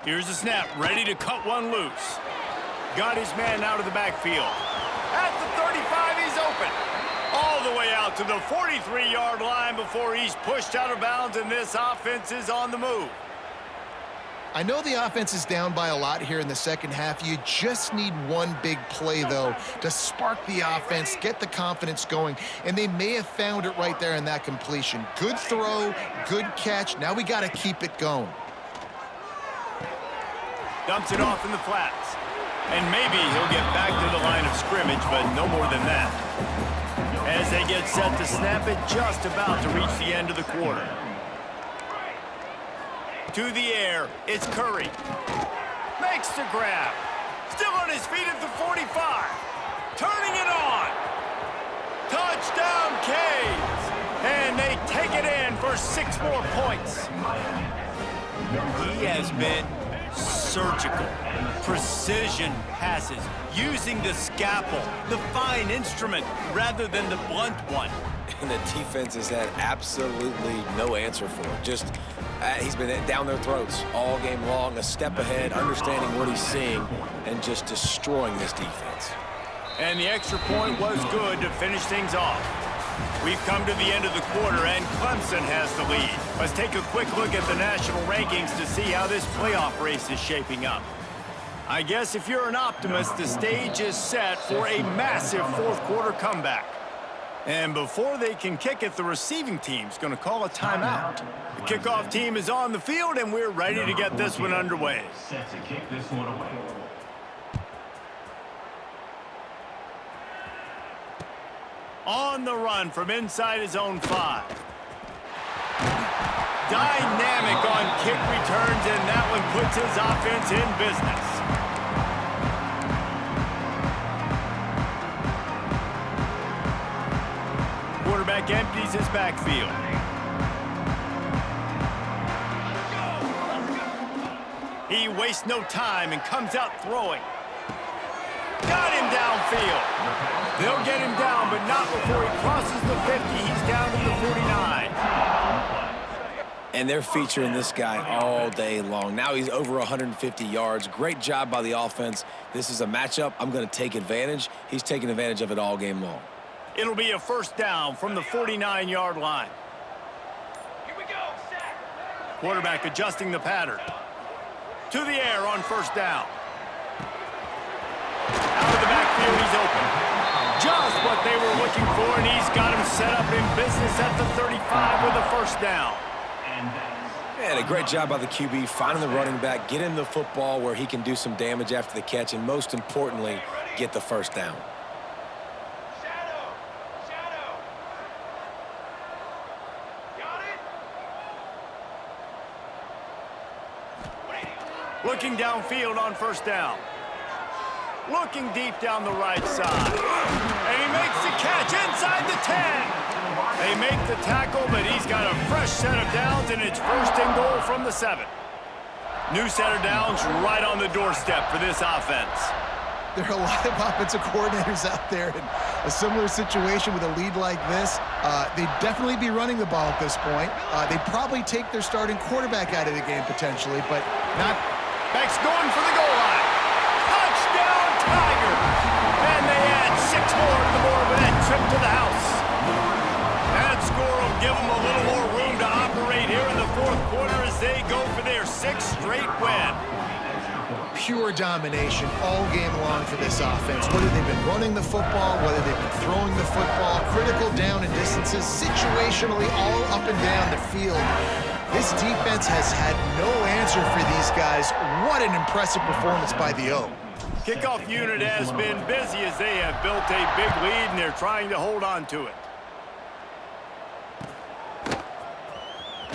Here's the snap, ready to cut one loose. Got his man out of the backfield. At the 35, he's open. All the way out to the 43-yard line before he's pushed out of bounds, and this offense is on the move. I know the offense is down by a lot here in the second half. You just need one big play, though, to spark the offense, get the confidence going, and they may have found it right there in that completion. Good throw, good catch. Now we got to keep it going. Dumps it off in the flats. And maybe he'll get back to the line of scrimmage, but no more than that. As they get set to snap it, just about to reach the end of the quarter. To the air, it's Curry. Makes the grab. Still on his feet at the 45. Turning it on. Touchdown, Canes. And they take it in for 6 more points. He has been surgical, precision passes, using the scalpel, the fine instrument, rather than the blunt one. And the defense has had absolutely no answer for it. Just, he's been down their throats all game long, a step ahead, understanding what he's seeing, and just destroying this defense. And the extra point was good to finish things off. We've come to the end of the quarter, and Clemson has the lead. Let's take a quick look at the national rankings to see how this playoff race is shaping up. I guess if you're an optimist, the stage is set for a massive fourth-quarter comeback. And before they can kick it, the receiving team's going to call a timeout. The kickoff team is on the field, and we're ready to get this one underway. Set to kick this one away. On the run from inside his own 5. Dynamic on kick returns, and that one puts his offense in business. Quarterback empties his backfield. He wastes no time and comes out throwing. Got him downfield. They'll get him down, but not before he crosses the 50. He's down to the 49. And they're featuring this guy all day long. Now he's over 150 yards. Great job by the offense. This is a matchup. I'm going to take advantage. He's taking advantage of it all game long. It'll be a first down from the 49-yard line. Here we go. Sack. Quarterback adjusting the pattern. To the air on first down. Out of the backfield, he's open. Just what they were looking for, and he's got him set up in business at the 35 with a first down. And a great job by the QB, finding the running back, get him the football where he can do some damage after the catch, and most importantly, get the first down. Shadow. Got it. Looking downfield on first down. Looking deep down the right side. And he makes the catch inside the 10. They make the tackle, but he's got a fresh set of downs, and it's first and goal from the 7. New set of downs right on the doorstep for this offense. There are a lot of offensive coordinators out there in a similar situation with a lead like this. They'd definitely be running the ball at this point. They'd probably take their starting quarterback out of the game potentially, but not. Beck's going for the goal line. Touchdown, Tigers! And they add 6 more to the board with that trip to the house. That score will give them a little more room to operate here in the fourth quarter as they go for their 6th straight win. Pure domination all game long for this offense. Whether they've been running the football, whether they've been throwing the football, critical down and distances, situationally all up and down the field. This defense has had no answer for these guys. What an impressive performance by the O. Kickoff unit has been busy as they have built a big lead, and they're trying to hold on to it.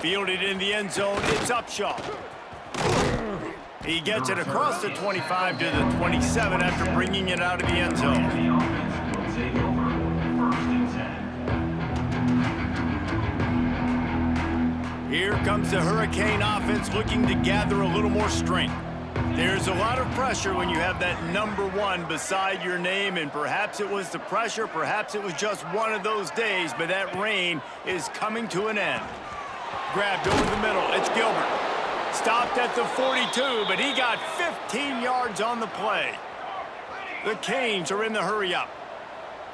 Fielded in the end zone, it's Upshaw. He gets it across the 25 to the 27 after bringing it out of the end zone. The offense will take over 1st and 10. Here Here comes the Hurricane offense looking to gather a little more strength. There's a lot of pressure when you have that number 1 beside your name, and perhaps it was the pressure, perhaps it was just one of those days, but that reign is coming to an end. Grabbed over the middle, it's Gilbert. Stopped at the 42, but he got 15 yards on the play. The Canes are in the hurry-up.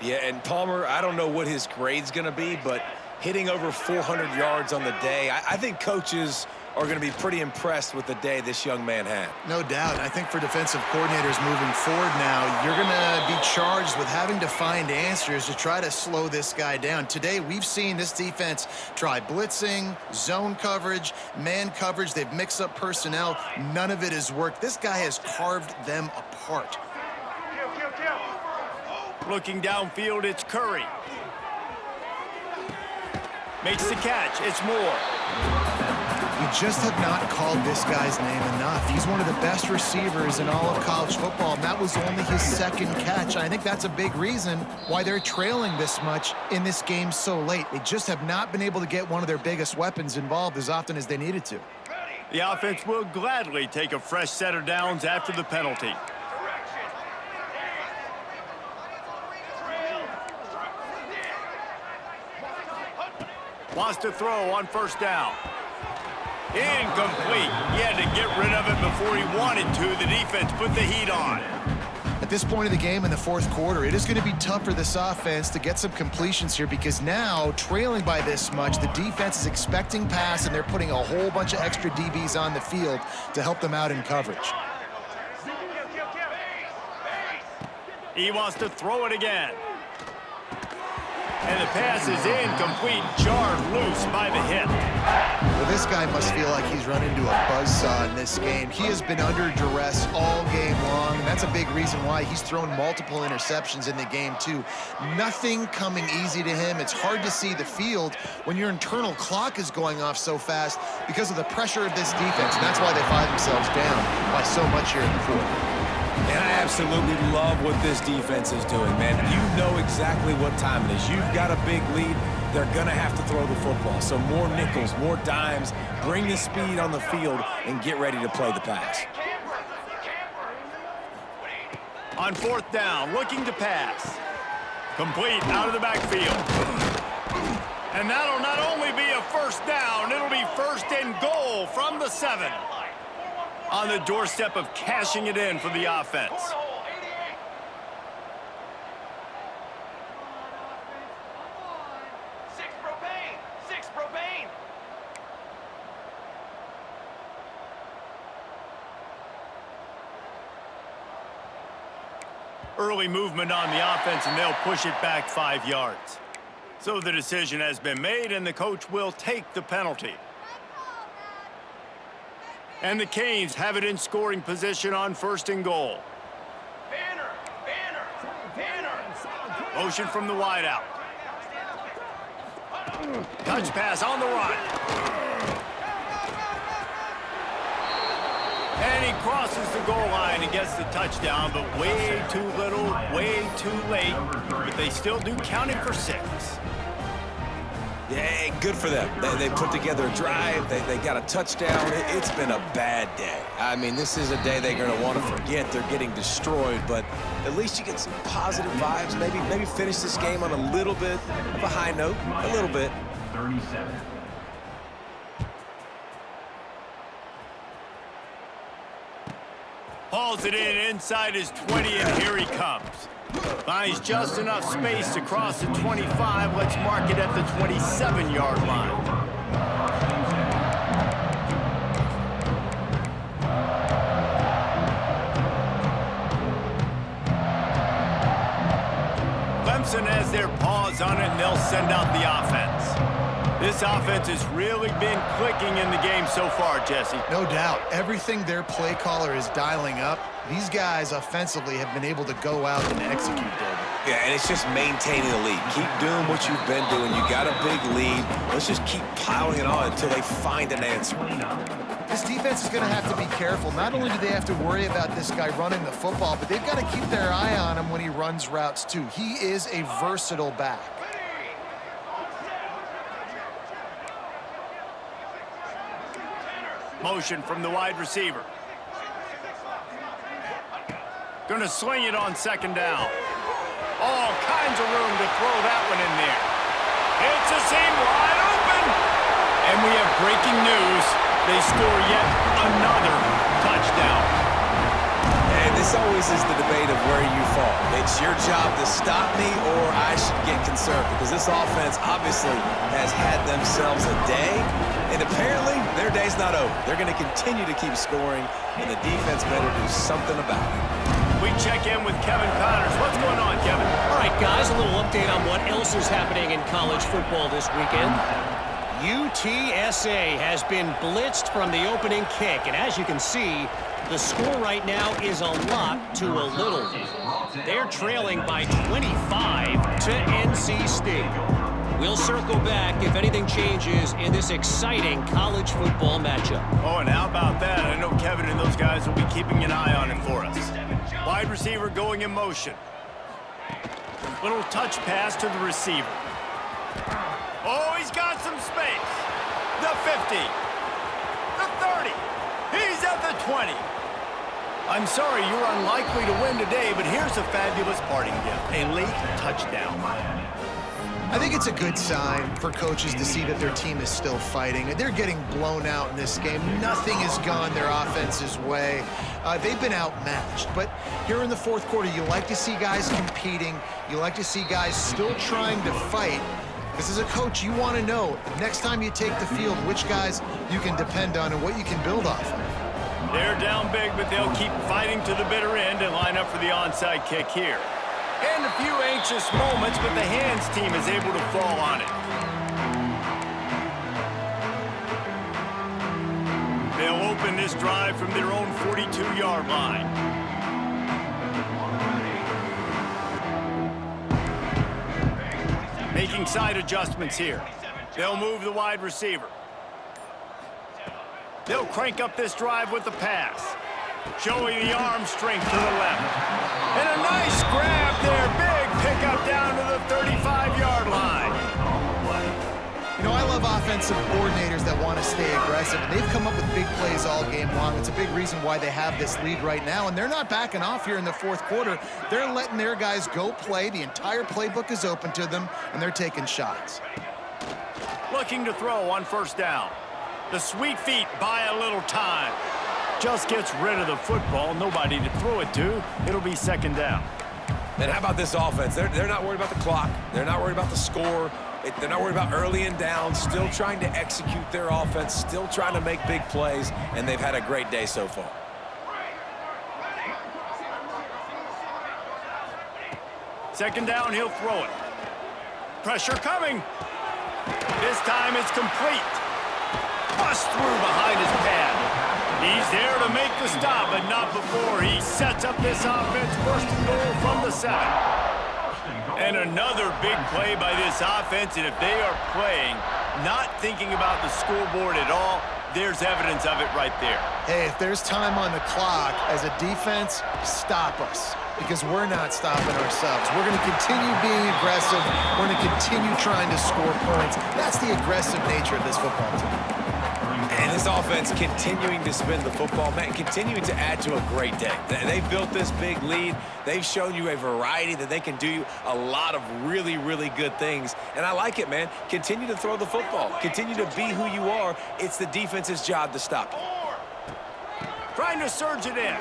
Yeah, and Palmer, I don't know what his grade's going to be, but hitting over 400 yards on the day, I think coaches are going to be pretty impressed with the day this young man had. No doubt. I think for defensive coordinators moving forward now, you're going to be charged with having to find answers to try to slow this guy down. Today, we've seen this defense try blitzing, zone coverage, man coverage. They've mixed up personnel. None of it has worked. This guy has carved them apart. Looking downfield, it's Curry. Makes the catch. It's Moore. You just have not called this guy's name enough. He's one of the best receivers in all of college football, and that was only his second catch. I think that's a big reason why they're trailing this much in this game so late. They just have not been able to get one of their biggest weapons involved as often as they needed to. The offense will gladly take a fresh set of downs after the penalty. Wants to throw on first down. Incomplete. He had to get rid of it before he wanted to. The defense put the heat on. At this point of the game in the fourth quarter, it is going to be tough for this offense to get some completions here because now, trailing by this much, the defense is expecting pass, and they're putting a whole bunch of extra DBs on the field to help them out in coverage. He wants to throw it again. And the pass is incomplete, jarred loose by the hit. Well, this guy must feel like he's run into a buzzsaw in this game. He has been under duress all game long, and that's a big reason why he's thrown multiple interceptions in the game, too. Nothing coming easy to him. It's hard to see the field when your internal clock is going off so fast because of the pressure of this defense, and that's why they find themselves down by so much here in the fourth. And I absolutely love what this defense is doing, man. You know exactly what time it is. You've got a big lead. They're going to have to throw the football. So more nickels, more dimes, bring the speed on the field, and get ready to play the pass. On fourth down, looking to pass. Complete out of the backfield. And that'll not only be a first down, it'll be first and goal from the 7. On the doorstep of cashing it in for the offense. Six propane. Early movement on the offense, and they'll push it back 5 yards. So the decision has been made, and the coach will take the penalty. And the Canes have it in scoring position on first and goal. Banner. Motion from the wideout. Touch pass on the run. And he crosses the goal line and gets the touchdown, but way too little, way too late. But they still do count it for 6. Yeah, good for them. They put together a drive. They got a touchdown. It's been a bad day. I mean, this is a day they're going to want to forget. They're getting destroyed, but at least you get some positive vibes. Maybe finish this game on a little bit of a high note. A little bit. 37. Hauls it in inside his 20, and here he comes. Finds just enough space to cross the 25. Let's mark it at the 27-yard line. Clemson has their paws on it, and they'll send out the offense. This offense has really been clicking in the game so far, Jesse. No doubt. Everything their play caller is dialing up, these guys offensively have been able to go out and execute, David. Yeah, and it's just maintaining the lead. Keep doing what you've been doing. You got a big lead. Let's just keep piling it on until they find an answer. This defense is going to have to be careful. Not only do they have to worry about this guy running the football, but they've got to keep their eye on him when he runs routes, too. He is a versatile back. Motion from the wide receiver. Going to sling it on second down. All kinds of room to throw that one in there. It's a seam wide open. And we have breaking news. They score yet another touchdown. And this always is the debate of where you fall. It's your job to stop me or I should get concerned, because this offense obviously has had themselves a day, and apparently their day's not over. They're going to continue to keep scoring, and the defense better do something about it. We check in with Kevin Connors. What's going on, Kevin? All right, guys, a little update on what else is happening in college football this weekend. UTSA has been blitzed from the opening kick, and as you can see, the score right now is a lot to a little. They're trailing by 25 to NC State. We'll circle back if anything changes in this exciting college football matchup. Oh, and how about that? I know Kevin and those guys will be keeping an eye on it for us. Wide receiver going in motion. Little touch pass to the receiver. Oh, he's got some space. The 50. The 30. He's at the 20. I'm sorry, you're unlikely to win today, but here's a fabulous parting gift. A late touchdown. I think it's a good sign for coaches to see that their team is still fighting. They're getting blown out in this game. Nothing has gone their offense's way. They've been outmatched. But here in the fourth quarter, you like to see guys competing. You like to see guys still trying to fight. Because as a coach, you want to know, next time you take the field, which guys you can depend on and what you can build off of. They're down big, but they'll keep fighting to the bitter end and line up for the onside kick here. And a few anxious moments, but the hands team is able to fall on it. They'll open this drive from their own 42-yard line. Making side adjustments here. They'll move the wide receiver. They'll crank up this drive with the pass. Showing the arm strength to the left. And a nice grab there. Big pickup down to the 35-yard line. You know, I love offensive coordinators that want to stay aggressive, and they've come up with big plays all game long. It's a big reason why they have this lead right now, and they're not backing off here in the fourth quarter. They're letting their guys go play. The entire playbook is open to them, and they're taking shots. Looking to throw on first down. The sweet feet buy a little time. Just gets rid of the football. Nobody to throw it to. It'll be second down. And how about this offense? They're not worried about the clock. They're not worried about the score. They're not worried about early and down. Still trying to execute their offense. Still trying to make big plays. And they've had a great day so far. Second down, he'll throw it. Pressure coming. This time it's complete. Bust through behind his pad. He's there to make the stop, but not before he sets up this offense. First and goal from the 7. And another big play by this offense, and if they are playing, not thinking about the scoreboard at all, there's evidence of it right there. Hey, if there's time on the clock, as a defense, stop us. Because we're not stopping ourselves. We're going to continue being aggressive. We're going to continue trying to score points. That's the aggressive nature of this football team. And this offense continuing to spin the football, man, continuing to add to a great day. They've built this big lead. They've shown you a variety that they can do a lot of really, really good things. And I like it, man. Continue to throw the football. Continue to be who you are. It's the defense's job to stop you. Trying to surge it in.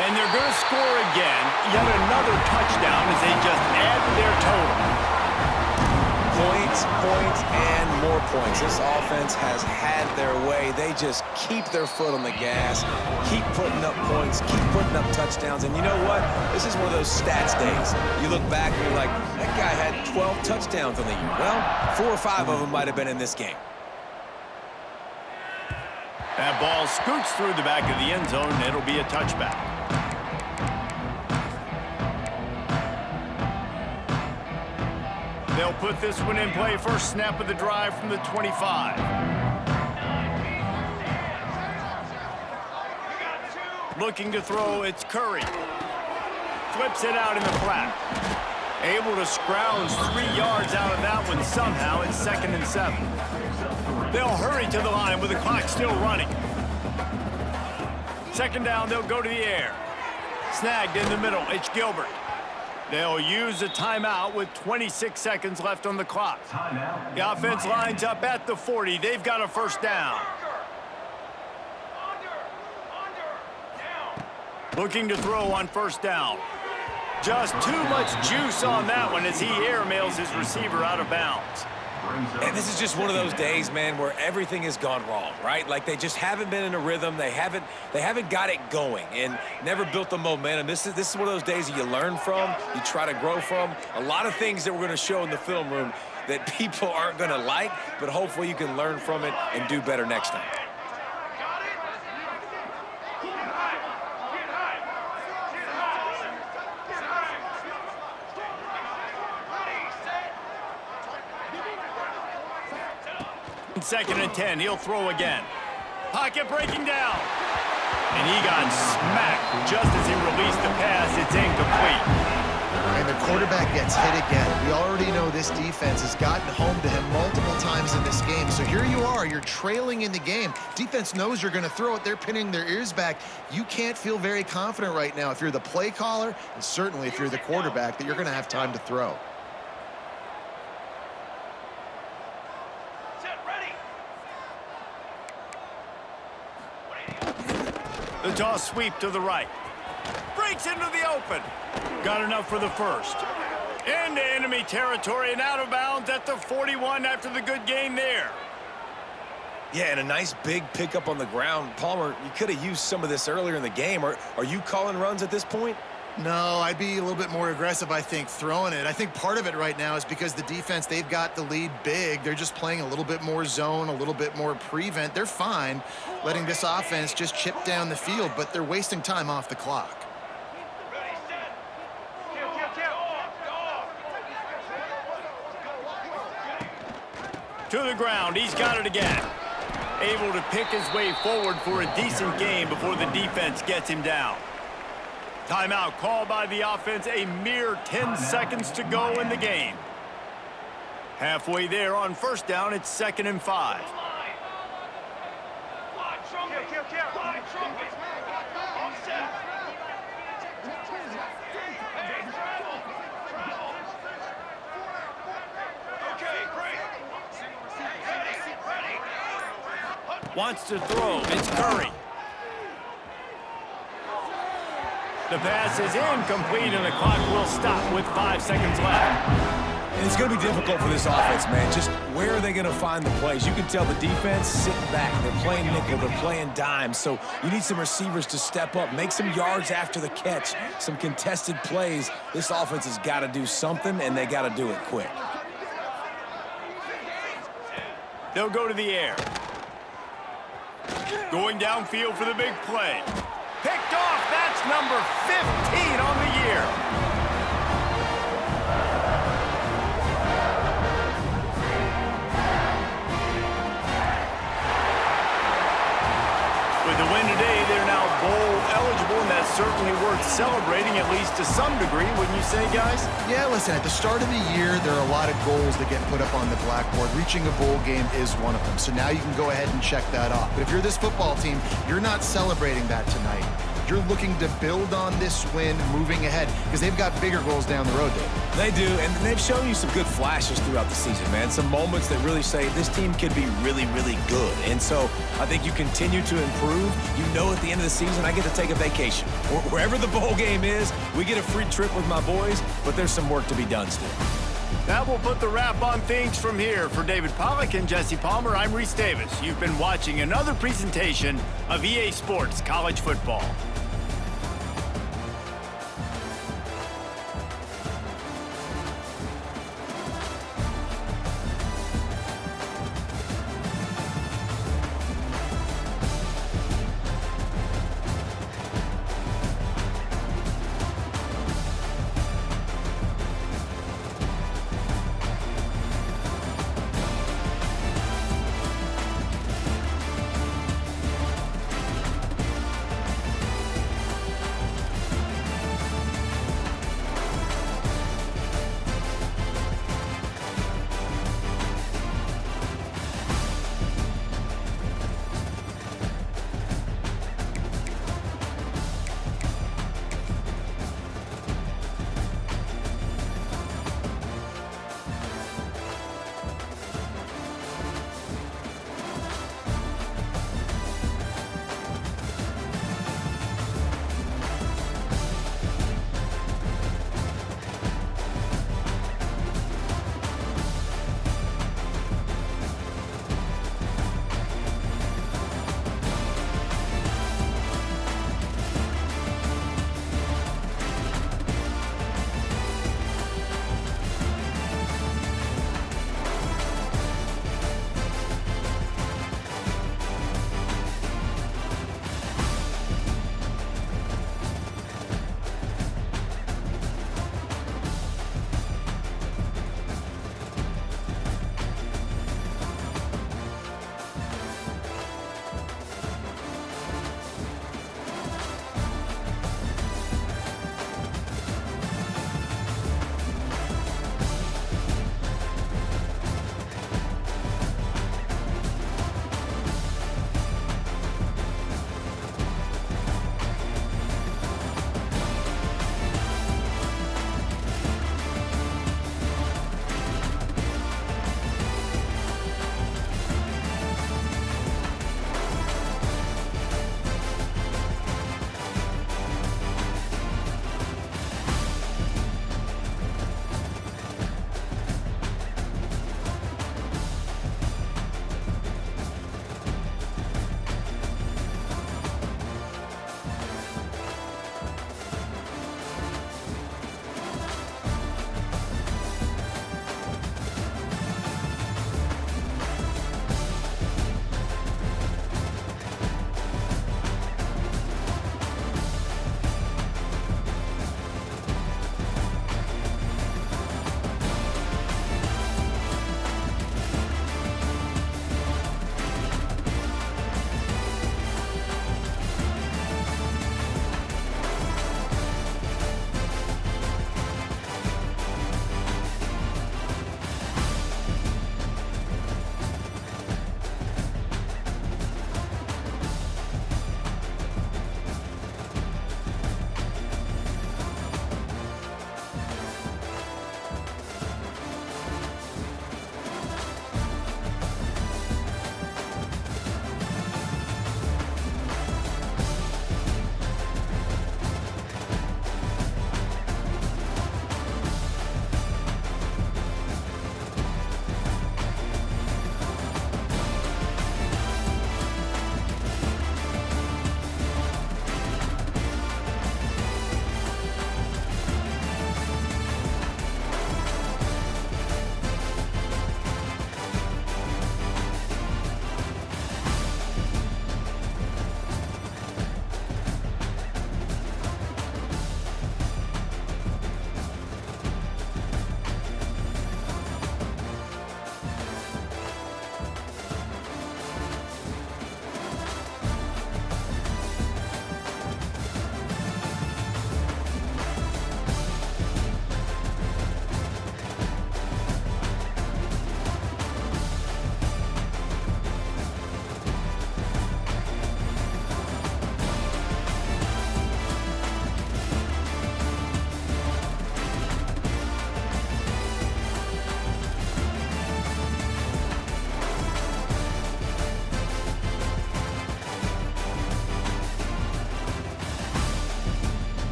And they're going to score again. Yet another touchdown as they just add to their total. Points, points, and more points. This offense has had their way. They just keep their foot on the gas, keep putting up points, keep putting up touchdowns. And you know what? This is one of those stats days. You look back and you're like, that guy had 12 touchdowns on the year. Well, 4 or 5 of them might have been in this game. That ball scoots through the back of the end zone, and it'll be a touchback. They'll put this one in play. First snap of the drive from the 25. Looking to throw, it's Curry. Flips it out in the flat. Able to scrounge 3 yards out of that one somehow. It's 2nd and 7. They'll hurry to the line with the clock still running. Second down, they'll go to the air. Snagged in the middle, it's Gilbert. They'll use a timeout with 26 seconds left on the clock. Timeout. The offense lines up at the 40. They've got a first down. Looking to throw on first down. Just too much juice on that one as he airmails his receiver out of bounds. And this is just one of those days, man, where everything has gone wrong, right? Like they just haven't been in a rhythm. They haven't got it going and never built the momentum. This is one of those days that you learn from, you try to grow from. A lot of things that we're going to show in the film room that people aren't going to like, but hopefully you can learn from it and do better next time. Second and 10, he'll throw again. Pocket breaking down. And he got smacked just as he released the pass. It's incomplete. And the quarterback gets hit again. We already know this defense has gotten home to him multiple times in this game. So here you are, you're trailing in the game. Defense knows you're going to throw it. They're pinning their ears back. You can't feel very confident right now if you're the play caller, and certainly if you're the quarterback, that you're going to have time to throw. The toss sweep to the right. Breaks into the open. Got enough for the first. Into enemy territory and out of bounds at the 41 after the good gain there. Yeah, and a nice big pickup on the ground. Palmer, you could have used some of this earlier in the game. Are you calling runs at this point? No, I'd be a little bit more aggressive, I think, throwing it. I think part of it right now is because the defense, they've got the lead big. They're just playing a little bit more zone, a little bit more prevent. They're fine letting this offense just chip down the field, but they're wasting time off the clock. To the ground, he's got it again. Able to pick his way forward for a decent game before the defense gets him down. Timeout called by the offense, a mere 10 seconds to go in the game. Halfway there on first down, it's 2nd and 5. Wants to throw, it's Curry. The pass is incomplete, and the clock will stop with 5 seconds left. And it's going to be difficult for this offense, man. Just where are they going to find the plays? You can tell the defense sitting back. They're playing nickel. They're playing dime. So you need some receivers to step up, make some yards after the catch, some contested plays. This offense has got to do something, and they got to do it quick. They'll go to the air. Going downfield for the big play. Picked off. That's number 15 on the year. With the win today, they're now bowl eligible, and that's certainly worth celebrating, at least to some degree, wouldn't you say, guys? Yeah, listen, at the start of the year, there are a lot of goals that get put up on the blackboard. Reaching a bowl game is one of them. So now you can go ahead and check that off. But if you're this football team, you're not celebrating that tonight. You're looking to build on this win moving ahead because they've got bigger goals down the road, Dave. They do, and they've shown you some good flashes throughout the season, man. Some moments that really say this team could be really, really good. And so I think you continue to improve. You know at the end of the season, I get to take a vacation. Wherever the bowl game is, we get a free trip with my boys, but there's some work to be done still. That will put the wrap on things from here. For David Pollack and Jesse Palmer, I'm Reese Davis. You've been watching another presentation of EA Sports College Football.